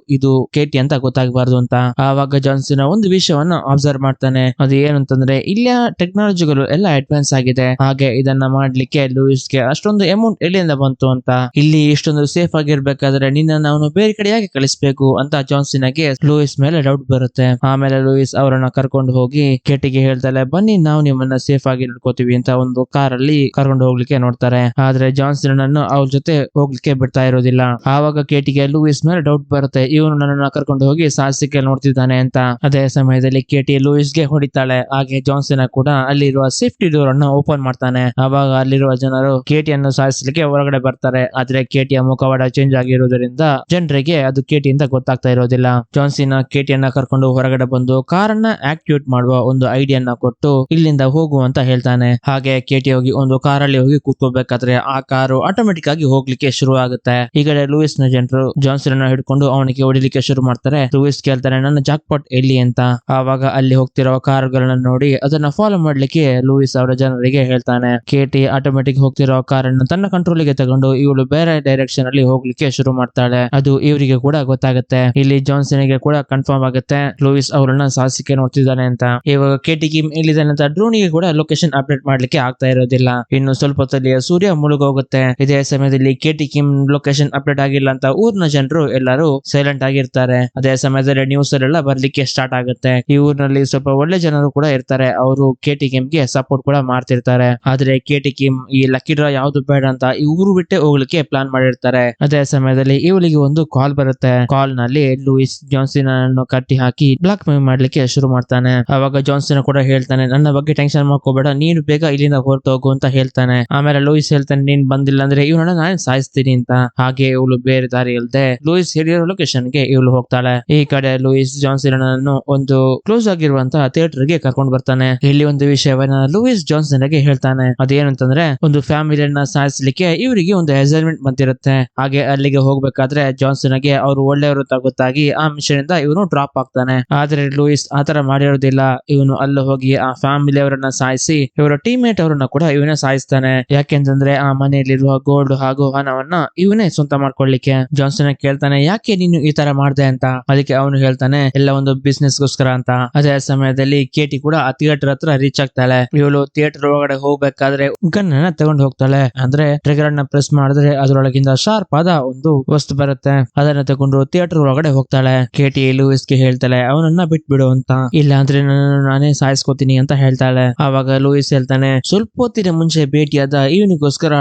ಇದು ಕೇಟಿ ಅಂತ ಗೊತ್ತಾಗಬಾರ್ದು ಅಂತ. ಆವಾಗ ಜಾನ್ಸನ್ ಒಂದು ವಿಷಯವನ್ನ ಅಬ್ಸರ್ವ್ ಮಾಡ್ತಾನೆ. ಅದು ಏನಂತಂದ್ರೆ ಇಲ್ಲಿಯ ಟೆಕ್ನಾಲಜಿಗಳು ಎಲ್ಲ ಅಡ್ವಾನ್ಸ್ ಆಗಿದೆ. ಹಾಗೆ ಇದನ್ನ ಮಾಡ್ಲಿಕ್ಕೆ ಲೂಯಿಸ್ಗೆ ಅಷ್ಟೊಂದು ಅಮೌಂಟ್ ಎಲ್ಲಿಂದ ಬಂತು ಅಂತ. ಇಲ್ಲಿ ಇಷ್ಟೊಂದು ಸೇಫ್ ಆಗಿರ್ಬೇಕಾದ್ರೆ ನಿನ್ನ ನಾವು ಬೇರೆ ಕಡೆ ಯಾಕೆ ಕಳಿಸ್ಬೇಕು ಅಂತ ಜಾನ್ಸನ್ಗೆ ಲೂಯಿಸ್ ಮೇಲೆ ಡೌಟ್ ಬರುತ್ತೆ. ಆಮೇಲೆ ಲೂಯಿಸ್ ಅವರನ್ನ ಕರ್ಕೊಂಡು ಹೋಗಿ ಕೇಟಿಗೆ ಹೇಳ್ತಾಳೆ, ಬನ್ನಿ ನಾವು ನಿಮ್ಮನ್ನ ಸೇಫ್ ಆಗಿ ನೋಡ್ಕೋತೀವಿ ಅಂತ ಒಂದು ಕಾರಲ್ಲಿ ಕರ್ಕೊಂಡು ಹೋಗ್ಲಿಕ್ಕೆ ನೋಡ್ತಾರೆ. ಆದ್ರೆ ಜಾನ್ಸನ್ ಅನ್ನು ಅವ್ರ ಜೊತೆ ಹೋಗ್ಲಿಕ್ಕೆ ಬಿಡ್ತಾ ಇರೋದಿಲ್ಲ. ಆವಾಗ ಕೇಟಿಗೆ ಲೂಯಿಸ್ ಮೇಲೆ ಡೌಟ್ ಬರುತ್ತೆ, ಇವನು ನನ್ನನ್ನ ಕರ್ಕೊಂಡು ಹೋಗಿ ಸಾಹಸಕ್ಕೆ ನೋಡ್ತಿದ್ದಾನೆ ಅಂತ. ಅದೇ ಸಮಯದಲ್ಲಿ ಕೇಟಿ ಲೂಯಿಸ್ಗೆ ಹೊಡಿತಾಳೆ. ಹಾಗೆ ಜಾನ್ಸನ್ ಕೂಡ ಅಲ್ಲಿರುವ ಸೇಫ್ಟಿ ಡೋರ್ ಅನ್ನು ಓಪನ್ ಮಾಡ್ತಾನೆ. ಆವಾಗ ಅಲ್ಲಿರುವ ಜನರು ಕೇಟಿಯನ್ನು ಸಾಯಿಸಲಿಕ್ಕೆ ಹೊರಗಡೆ ಬರ್ತಾರೆ. ಆದ್ರೆ ಕೇಟಿಯ ಮುಖವಾಡ ಚೇಂಜ್ ಆಗಿರುವುದರಿಂದ ಜನರಿಗೆ ಅದು ಕೇಟಿ ಅಂತ ಗೊತ್ತಾಗ್ತಾ ಇರೋದಿಲ್ಲ. ಜಾನ್ಸನ್ ಕೇಟಿಯನ್ನ ಕರ್ಕೊಂಡು ಹೊರಗಡೆ ಬಂದು ಕಾರನ್ನ ಆಕ್ಟಿವೇಟ್ ಮಾಡುವ ಒಂದು ಐಡಿಯಾನ ಕೊಟ್ಟು ಇಲ್ಲಿಂದ ಹೋಗು ಅಂತ ಹೇಳ್ತಾನೆ. ಹಾಗೆ ಕೇಟಿ ಹೋಗಿ ಒಂದು ಕಾರಲ್ಲಿ ಹೋಗಿ ಕೂತ್ಕೋಬೇಕಾದ್ರೆ ಆ ಕಾರು ಆಟೋಮೆಟಿಕ್ ಆಗಿ ಹೋಗ್ಲಿಕ್ಕೆ ಶುರು ಆಗುತ್ತೆ. ಈ ಕಡೆ ಲೂಯಿಸ್ ನ ಜನರು ಜಾನ್ಸನ್ ಹಿಡ್ಕೊಂಡು ಅವನಿಗೆ ಹೊಡಿಲಿಕ್ಕೆ ಶುರು ಮಾಡ್ತಾರೆ. ಲೂಯಿಸ್ ಕೇಳ್ತಾನೆ, ನನ್ನ ಜಾಕ್ಪಾಟ್ ಎಲ್ಲಿ ಅಂತ. ಆವಾಗ ಅಲ್ಲಿ ಹೋಗ್ತಿರೋ ಕಾರುಗಳನ್ನ ನೋಡಿ ಅದನ್ನ ಫಾಲೋ ಮಾಡ್ಲಿಕ್ಕೆ ಲೂಯಿಸ್ ಅವರ ಜನರಿಗೆ ಹೇಳ್ತಾನೆ. ಕೇಟಿ ಆಟೋಮೆಟಿಕ್ ಹೋಗ್ತಿರೋ ಕಾರನ್ನು ತನ್ನ ಕಂಟ್ರೋಲ್ ಗೆ ತಗೊಂಡು ಇವಳು ಬೇರೆ ಡೈರೆಕ್ಷನ್ ಅಲ್ಲಿ ಹೋಗ್ಲಿಕ್ಕೆ ಶುರು ಮಾಡ್ತಾಳೆ. ಅದು ಇವರಿಗೆ ಕೂಡ ಗೊತ್ತಾಗುತ್ತೆ. ಇಲ್ಲಿ ಜಾನ್ಸನ್ ಗೆ ಕೂಡ ಕನ್ಫರ್ಮ್ ಆಗುತ್ತೆ ಲೂಯಿಸ್ ಅವರನ್ನ ಸಾಹಸಕ್ಕೆ ನೋಡ್ತಿದ್ದಾನೆ ಅಂತ. ಇವಾಗ ಕೇಟಿ ಕಿಮ್ ಇಲ್ಲಿದ್ದಾನೆ ಅಂತ ಡ್ರೋನಿಗೆ ಕೂಡ ಲೊಕೇಶನ್ ಅಪ್ಡೇಟ್ ಮಾಡ್ಲಿಕ್ಕೆ ಆಗ್ತಾ ಇರೋದಿಲ್ಲ. ಇನ್ನು ಸ್ವಲ್ಪ ಹೊತ್ತಲ್ಲಿ ಸೂರ್ಯ ಮುಳುಗೋಗುತ್ತೆ. ಇದೇ ಸಮಯದಲ್ಲಿ ಕೇಟಿ ಕಿಮ್ ಲೊಕೇಶನ್ ಅಪ್ಡೇಟ್ ಆಗಿಲ್ಲ ಅಂತ ಊರಿನ ಜನರು ಎಲ್ಲರೂ ಸೈಲೆಂಟ್ ಆಗಿರ್ತಾರೆ. ಅದೇ ಸಮಯದಲ್ಲಿ ನ್ಯೂಸ್ ಅಲ್ಲೆಲ್ಲ ಬರ್ಲಿಕ್ಕೆ ಸ್ಟಾರ್ಟ್ ಆಗುತ್ತೆ. ಈ ಊರಿನಲ್ಲಿ ಸ್ವಲ್ಪ ಒಳ್ಳೆ ಜನರು ಕೂಡ ಇರ್ತಾರೆ. ಅವರು ಕೇಟಿ ಕಿಮ್ ಗೆ ಸಪೋರ್ಟ್ ಕೂಡ ಮಾಡ್ತಿರ್ತಾರೆ. ಆದ್ರೆ ಕೇಟಿ ಕಿಮ್ ಈ ಲಕ್ಕಿ ಡ್ರಾ ಯಾವ್ದು ಬೇಡ ಅಂತ ಈ ಊರು ಬಿಟ್ಟೆ ಹೋಗ್ಲಿಕ್ಕೆ ಪ್ಲಾನ್ ಮಾಡಿರ್ತಾರೆ. ಅದೇ ಸಮಯದಲ್ಲಿ ಇವಳಿಗೆ ಒಂದು ಕಾಲ್ ಬರುತ್ತೆ. ಕಾಲ್ ನಲ್ಲಿ ಲೂಯಿಸ್ ಜಾನ್ಸನ್ ಅನ್ನು ಕಟ್ಟಿ ಹಾಕಿ ಬ್ಲಾಕ್ ಮೇಲ್ ಮಾಡ್ಲಿಕ್ಕೆ ಶುರು ಮಾಡ್ತಾನೆ. ಅವಾಗ ಜಾನ್ಸನ್ ಕೂಡ ಹೇಳ್ತಾನೆ, ನನ್ನ ಬಗ್ಗೆ ಟೆನ್ಷನ್ ಮಾಡ್ಕೋಬೇಡ, ನೀನು ಬೇಗ ಇಲ್ಲಿಂದ ಹೊರಟು ಹೋಗು ಅಂತ ಹೇಳ್ತಾನೆ. ಆಮೇಲೆ ಲೂಯಿಸ್ ಹೇಳ್ತಾನೆ, ನೀನ್ ಬಂದಿಲ್ಲ ಅಂದ್ರೆ ಇವನನ್ನ ನಾನು ಸಾಯಿಸ್ತೀನಿ ಅಂತ. ಹಾಗೆ ಇವಳು ಬೇರೆ ದಾರಿ ಇಲ್ಲದೆ ಲೂಯಿಸ್ ಹೇಳಿರೋ ಲೊಕೇಶನ್ ಗೆ ಇವಳು ಹೋಗ್ತಾಳೆ. ಈ ಕಡೆ ಲೂಯಿಸ್ ಜಾನ್ಸನ್ ಅನ್ನು ಒಂದು ಒಂದು ಕ್ಲೋಸ್ ಆಗಿರುವಂತಹ ಥಿಯೇಟರ್ ಗೆ ಕರ್ಕೊಂಡು ಬರ್ತಾನೆ. ಇಲ್ಲಿ ಒಂದು ವಿಷಯವನ್ನ ಲೂಯಿಸ್ ಜಾನ್ಸನ್ ಗೆ ಹೇಳ್ತಾನೆ. ಅದೇನಂತಂದ್ರೆ ಒಂದು ಫ್ಯಾಮಿಲಿಯನ್ನ ಸಾಯಿಸ್ಲಿಕ್ಕೆ ಇವರಿಗೆ ಒಂದು ಅಸೈನ್ಮೆಂಟ್ ಬಂದಿರುತ್ತೆ. ಹಾಗೆ ಅಲ್ಲಿಗೆ ಹೋಗ್ಬೇಕಾದ್ರೆ ಜಾನ್ಸನ್ ಗೆ ಅವರು ಒಳ್ಳೆಯವರು ಅಂತ ಗೊತ್ತಾಗಿ ಆ ಮಿಷನ್ ಇಂದ ಇವನು ಡ್ರಾಪ್ ಆಗ್ತಾನೆ. ಆದ್ರೆ ಲೂಯಿಸ್ ಆತರ ಮಾಡಿರೋದಿಲ್ಲ. ಇವನು ಅಲ್ಲಿ ಹೋಗಿ ಆ ಫ್ಯಾಮಿಲಿ ಅವರನ್ನ ಸಾಯಿಸಿ ಇವರ ಟೀಮ್ಮೇಟ್ ಅವರನ್ನ ಕೂಡ ಇವನೇ ಸಾಯಿಸ್ತಾನೆ. ಯಾಕೆಂತಂದ್ರೆ ಆ ಮನೆಯಲ್ಲಿರುವ ಗೋಲ್ಡ್ ಹಾಗೂ ಹಣವನ್ನ ಇವನೇ ಸ್ವಂತ ಮಾಡ್ಕೊಳ್ಳಿಕ್ಕೆ. ಜಾನ್ಸನ್ ಕೇಳ್ತಾನೆ ಯಾಕೆ ನೀನು ಈ ತರ ಮಾಡ್ದೆ ಅಂತ. ಅದಕ್ಕೆ ಅವನು ಹೇಳ್ತಾನೆ ಎಲ್ಲ ಒಂದು ಬಿಸ್ನೆಸ್ ಗೋಸ್ಕರ ಅಂತ. ಅದೇ ಸಮಯದಲ್ಲಿ ಕೇಟಿ ಕೂಡ ಆ ಥಿಯೇಟರ್ ಹತ್ರ ರೀಚ್ ಆಗ್ತಾಳೆ. ಇವಳು ಥಿಯೇಟರ್ ಒಳಗಡೆ ಹೋಗ್ಬೇಕಾದ್ರೆ ಗನ್ ಅನ್ನ ತಗೊಂಡು ಹೋಗ್ತಾಳೆ. ಅಂದ್ರೆ ಟ್ರಿಗರ್ ಅನ್ನ ಪ್ರೆಸ್ ಮಾಡಿದ್ರೆ ಅದರೊಳಗಿಂದ ಶಾರ್ಪ್ ಆದ ಒಂದು ವಸ್ತು ಬರುತ್ತೆ. ಅದನ್ನ ತಗೊಂಡು ಥಿಯೇಟರ್ ಒಳಗಡೆ ಹೋಗ್ತಾಳೆ. ಕೇಟಿ ಲೂಯಿಸ್ ಗೆ ಹೇಳ್ತಾಳೆ ಅವನನ್ನ ಬಿಟ್ಬಿಡು ಅಂತ, ಇಲ್ಲ ಅಂದ್ರೆ ನಾನೇ ಸಾಯಿಸ್ಕೋತೀನಿ ಅಂತ ಹೇಳ್ತಾಳೆ. ಆವಾಗ ಲೂಯಿಸ್ ಹೇಳ್ತಾನೆ ಸ್ವಲ್ಪ ಹೊತ್ತಿನ ಮುಂಚೆ ಭೇಟಿಯಾದ ಇವನಿಗೋಸ್ಕರ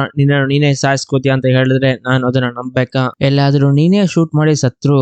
ನೀನೇ ಸಾಯಿಸ್ಕೋತೀಯ ಅಂತ ಹೇಳಿದ್ರೆ ನಾನು ಅದನ್ನ ನಂಬೇಕಾ? ಎಲ್ಲಾದ್ರೂ ನೀನೇ ಶೂಟ್ ಮಾಡಿ ಸತ್ರು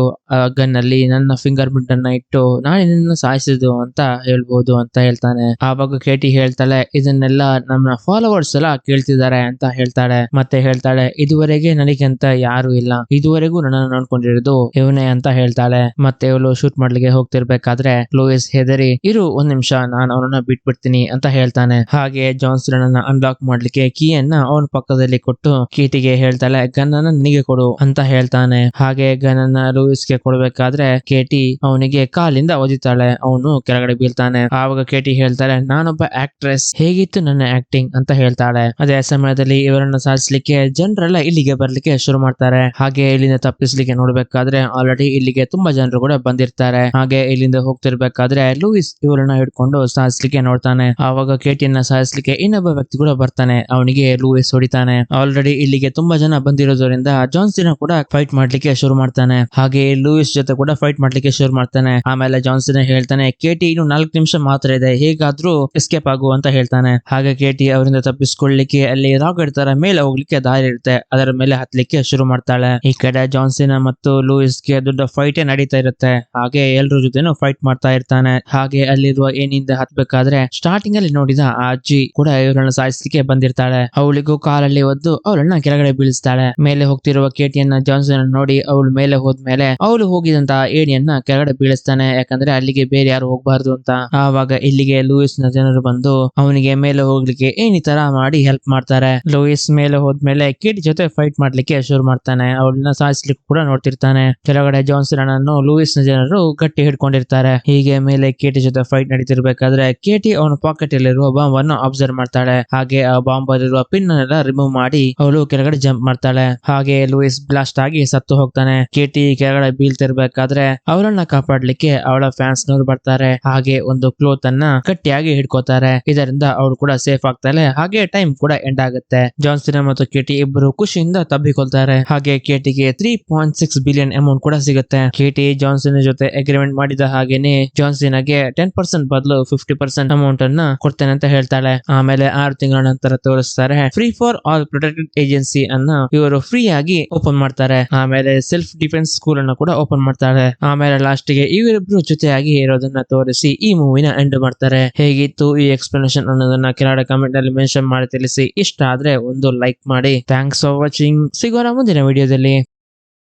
ಗನ್ ಅಲ್ಲಿ ನನ್ನ ಫಿಂಗರ್ ಪ್ರಿಂಟ್ ಅನ್ನ ಇಟ್ಟು ನಾನು ನಿನ್ನ ಸಾಯಿಸಿದ್ದು ಅಂತ ಹೇಳ್ಬೋದು ಅಂತ ಹೇಳ್ತಾನೆ. ಆವಾಗ ಕೇಟಿ ಹೇಳ್ತಾಳೆ ಇದನ್ನೆಲ್ಲ ನಮ್ಮ ಫಾಲೋವರ್ಸ್ ಎಲ್ಲ ಕೇಳ್ತಿದ್ದಾರೆ ಅಂತ ಹೇಳ್ತಾಳೆ. ಮತ್ತೆ ಹೇಳ್ತಾಳೆ ಇದುವರೆಗೆ ನನಗಂತ ಯಾರು ಇಲ್ಲ, ಇದುವರೆಗೂ ನನ್ನನ್ನು ನೋಡ್ಕೊಂಡಿರೋದು ಇವನೇ ಅಂತ ಹೇಳ್ತಾಳೆ. ಮತ್ತೆ ಇವಳು ಶೂಟ್ ಮಾಡ್ಲಿಕ್ಕೆ ಹೋಗ್ತಿರ್ಬೇಕಾದ್ರೆ ಲೂಯಿಸ್ ಹೆದರಿ ಇರು ಒಂದ್ ನಿಮಿಷ ನಾನು ಅವನನ್ನ ಬಿಟ್ಬಿಡ್ತೀನಿ ಅಂತ ಹೇಳ್ತಾನೆ. ಹಾಗೆ ಜಾನ್ಸನ್ ಅನ್ನ ಅನ್ಲಾಕ್ ಮಾಡ್ಲಿಕ್ಕೆ ಕೀಯನ್ನ ಅವನ ಪಕ್ಕದಲ್ಲಿ ಕೊಟ್ಟು ಕೇಟಿಗೆ ಹೇಳ್ತಾಳೆ ಗನ್ ಅನ್ನ ನನಗೆ ಕೊಡು ಅಂತ ಹೇಳ್ತಾನೆ. ಹಾಗೆ ಗನ್ ಅನ್ನ ಲೂಯಿಸ್ ಗೆ ಕೊಡ್ಬೇಕಾದ್ರೆ ಕೇಟಿ ಅವನಿಗೆ ಕಾಲಿಂದ ಒದಿತಾಳೆ. ಅವನು ಕೆಳಗಡೆ ಬೀಳ್ತಾನೆ. ಆವಾಗ ಕೇಟಿ ಹೇಳ್ತಾಳೆ ನಾನೊಬ್ಬ ಆಕ್ಟ್ರೆಸ್, ಹೇಗಿತ್ತು ನನ್ನ ಆಕ್ಟಿಂಗ್ ಅಂತ ಹೇಳ್ತಾಳೆ. ಅದೇ ಸಮಯದಲ್ಲಿ ಇವರನ್ನ ಸಾಧಿಸ್ಲಿಕ್ಕೆ ಜನರೆಲ್ಲ ಇಲ್ಲಿಗೆ ಬರ್ಲಿಕ್ಕೆ ಶುರು ಮಾಡ್ತಾರೆ. ಹಾಗೆ ಇಲ್ಲಿಂದ ತಪ್ಪಿಸ್ಲಿಕ್ಕೆ ನೋಡ್ಬೇಕಾದ್ರೆ ಆಲ್ರೆಡಿ ಇಲ್ಲಿಗೆ ತುಂಬಾ ಜನರು ಕೂಡ ಬಂದಿರ್ತಾರೆ. ಹಾಗೆ ಇಲ್ಲಿಂದ ಹೋಗ್ತಿರ್ಬೇಕಾದ್ರೆ ಲೂಯಿಸ್ ಇವರನ್ನ ಹಿಡ್ಕೊಂಡು ಸಾಧಿಸ್ಲಿಕ್ಕೆ ನೋಡ್ತಾನೆ. ಆವಾಗ ಕೇಟಿಯನ್ನ ಸಾಧಿಸ್ಲಿಕ್ಕೆ ಇನ್ನೊಬ್ಬ ವ್ಯಕ್ತಿ ಕೂಡ ಬರ್ತಾನೆ. ಅವನಿಗೆ ಲೂಯಿಸ್ ಹೊಡಿತಾನೆ. ಆಲ್ರೆಡಿ ಇಲ್ಲಿಗೆ ತುಂಬಾ ಜನ ಬಂದಿರೋದ್ರಿಂದ ಜಾನ್ಸನ್ ಕೂಡ ಫೈಟ್ ಮಾಡ್ಲಿಕ್ಕೆ ಶುರು ಮಾಡ್ತಾನೆ. ಹಾಗೆ ಲೂಯಿಸ್ ಜೊತೆ ಕೂಡ ಫೈಟ್ ಮಾಡ್ಲಿಕ್ಕೆ ಶುರು ಮಾಡ್ತಾನೆ. ಆಮೇಲೆ ಜಾನ್ಸನ್ ಹೇಳ್ತಾನೆ ಕೇಟಿ ಇನ್ನು 4 ನಿಮಿಷ ಮಾತ್ರ ಇದೆ, ಹೇಗಾದ್ರೂ ಎಸ್ಕೇಪ್ ಆಗು ಅಂತ ಹೇಳ್ತಾನೆ. ಹಾಗೆ ಕೇಟಿ ಅವರಿಂದ ತಪ್ಪಿಸ್ಕೊಳ್ಳಿಕ್ಕೆ ಅಲ್ಲಿ ರಾಕೆಟ್ ತರ ಮೇಲೆ ಹೋಗ್ಲಿಕ್ಕೆ ದಾರಿ ಇರುತ್ತೆ, ಅದರ ಮೇಲೆ ಹತ್ಲಿಕ್ಕೆ ಶುರು ಮಾಡ್ತಾಳೆ. ಈ ಕಡೆ ಜಾನ್ಸನ್ ಮತ್ತು ಲೂಯಿಸ್ ಗೆ ದೊಡ್ಡ ಫೈಟ್ ನಡೀತಾ ಇರುತ್ತೆ. ಹಾಗೆ ಎಲ್ರ ಜೊತೆನೂ ಫೈಟ್ ಮಾಡ್ತಾ ಇರ್ತಾನೆ. ಹಾಗೆ ಅಲ್ಲಿರುವ ಏನಿಂದ ಹತ್ಬೇಕಾದ್ರೆ ಸ್ಟಾರ್ಟಿಂಗ್ ಅಲ್ಲಿ ನೋಡಿದ ಆ ಅಜ್ಜಿ ಕೂಡ ಇವರನ್ನ ಸಾಯಿಸ್ಲಿಕ್ಕೆ ಬಂದಿರ್ತಾಳೆ. ಅವಳಿಗೂ ಕಾಲಲ್ಲಿ ಒದ್ದು ಅವಳನ್ನ ಕೆಳಗಡೆ ಬೀಳಿಸ್ತಾಳೆ. ಮೇಲೆ ಹೋಗ್ತಿರುವ ಕೇಟಿಯನ್ನ ಜಾನ್ಸನ್ ನೋಡಿ ಅವಳು ಮೇಲೆ ಹೋದ್ಮೇಲೆ ಅವಳು ಹೋಗಿದಂತಹ ಏಣಿಯನ್ನ ಕೆಳಗಡೆ ಬೀಳಿಸ್ತಾನೆ. ಯಾಕಂದ್ರೆ ಅಲ್ಲಿಗೆ ಬೇರೆ ಯಾರು ಹೋಗ್ಬಾರ್ದು ಅಂತ. ಆವಾಗ ಇಲ್ಲಿಗೆ ಲೂಯಿಸ್ ನ ಜನರು ಬಂದು ಅವನಿಗೆ ಮೇಲೆ ಹೋಗ್ಲಿಕ್ಕೆ ಏನಿ ತರ ಮಾಡಿ ಹೆಲ್ಪ್ ಮಾಡ್ತಾರೆ. ಲೂಯಿಸ್ ಮೇಲೆ ಹೋದ್ಮೇಲೆ ಕೇಟಿ ಜೊತೆ ಫೈಟ್ ಮಾಡ್ಲಿಕ್ಕೆ ಶುರು ಮಾಡ್ತಾನೆ. ಅವಳನ್ನ ಸಾಯಿಸ್ಲಿಕ್ಕೆ ಕೂಡ ನೋಡ್ತಿರ್ತಾನೆ. ಕೆಳಗಡೆ ಜಾನ್ಸನ್ ಅನ್ನು ಲೂಯಿಸ್ ನ ಜನರು ಗಟ್ಟಿ ಹಿಡ್ಕೊಂಡಿರ್ತಾರೆ. ಹೀಗೆ ಮೇಲೆ ಕೇಟಿ ಜೊತೆ ಫೈಟ್ ನಡೀತಿರ್ಬೇಕಾದ್ರೆ ಕೇಟಿ ಅವನ ಪಾಕೆಟ್ ಅಲ್ಲಿರುವ ಬಾಂಬ್ ಅನ್ನು ಅಬ್ಸರ್ವ್ ಮಾಡ್ತಾಳೆ. ಹಾಗೆ ಆ ಬಾಂಬ್ ಅಲ್ಲಿರುವ ಪಿನ್ ಎಲ್ಲ ರಿಮೂವ್ ಮಾಡಿ ಅವಳು ಕೆಳಗಡೆ ಜಂಪ್ ಮಾಡ್ತಾಳೆ. ಹಾಗೆ ಲೂಯಿಸ್ ಬ್ಲಾಸ್ಟ್ ಆಗಿ ಸತ್ತು ಹೋಗ್ತಾನೆ. ಕೇಟಿ ಕೆಳಗಡೆ ಬೀಳ್ತಿರ್ಬೇಕಾದ್ರೆ ಅವಳನ್ನ ಕಾಪಾಡ್ಲಿಕ್ಕೆ ಅವಳ ಫ್ಯಾನ್ಸ್ ನವರು ಬರ್ತಾರೆ. ಹಾಗೆ ಒಂದು ಕ್ಲೋತ್ ಅನ್ನ ಗಟ್ಟಿಯಾಗಿ ಹಿಡ್ಕೋತಾರೆ. ಇದರಿಂದ ಅವಳು ಕೂಡ ಸೇಫ್ ಆಗ್ತಾಳೆ. ಹಾಗೆ ಟೈಮ್ ಕೂಡ ಎಂಡ್ ಆಗುತ್ತೆ. ಜಾನ್ಸನ್ ಮತ್ತು ಕೇಟಿ ಇಬ್ಬರು ಖುಷಿಯಿಂದ ತಬ್ಬಿಕೊಳ್ತಾರೆ. ಹಾಗೆ ಕೇಟಿಗೆ 3.6 ಬಿಲಿಯನ್ ಅಮೌಂಟ್ ಕೂಡ ಸಿಗುತ್ತೆ. ಕೇಟಿ ಜಾನ್ಸನ್ ಜೊತೆ ಅಗ್ರಿಮೆಂಟ್ ಮಾಡಿದ ಹಾಗೇನೆ ಜಾನ್ಸನ್ ಗೆ 10% ಬದಲು 50% ಅಮೌಂಟ್ ಅನ್ನ ಕೊಡ್ತೇನೆ ಅಂತ ಹೇಳ್ತಾಳೆ. ಆಮೇಲೆ 6 ತಿಂಗಳ ನಂತರ ತೋರಿಸ್ತಾರೆ free for all protected agency ಅನ್ನ ಇವರು ಫ್ರೀ ಆಗಿ ಓಪನ್ ಮಾಡ್ತಾರೆ. ಆಮೇಲೆ ಸೆಲ್ಫ್ ಡಿಫೆನ್ಸ್ ಸ್ಕೂಲ್ ಅನ್ನ ಕೂಡ ಓಪನ್ ಮಾಡ್ತಾರೆ. ಆಮೇಲೆ ಲಾಸ್ಟ್ ಗೆ ಇವರಿಬ್ರು ಜೊತೆಯಾಗಿ ಇರೋದನ್ನ ತೋರಿಸಿ ಈ ಮೂವಿನ ಎಂಡ್ ಮಾಡ್ತಾರೆ. ಹೇಗಿತ್ತು ಈ ಎಕ್ಸ್ಪ್ಲನೇಷನ್ ಅನ್ನೋದನ್ನ ಕೆಳಗಡೆ ಕಮೆಂಟ್ ಅಲ್ಲಿ ಮೆನ್ಷನ್ ಮಾಡಿ ತಿಳಿಸಿ. ಇಷ್ಟ ಆದ್ರೆ ಒಂದು ಲೈಕ್ ಮಾಡಿ. Thanks for watching. ಸಿಗೋಣ ಮುಂದಿನ ವಿಡಿಯೋದಲ್ಲಿ.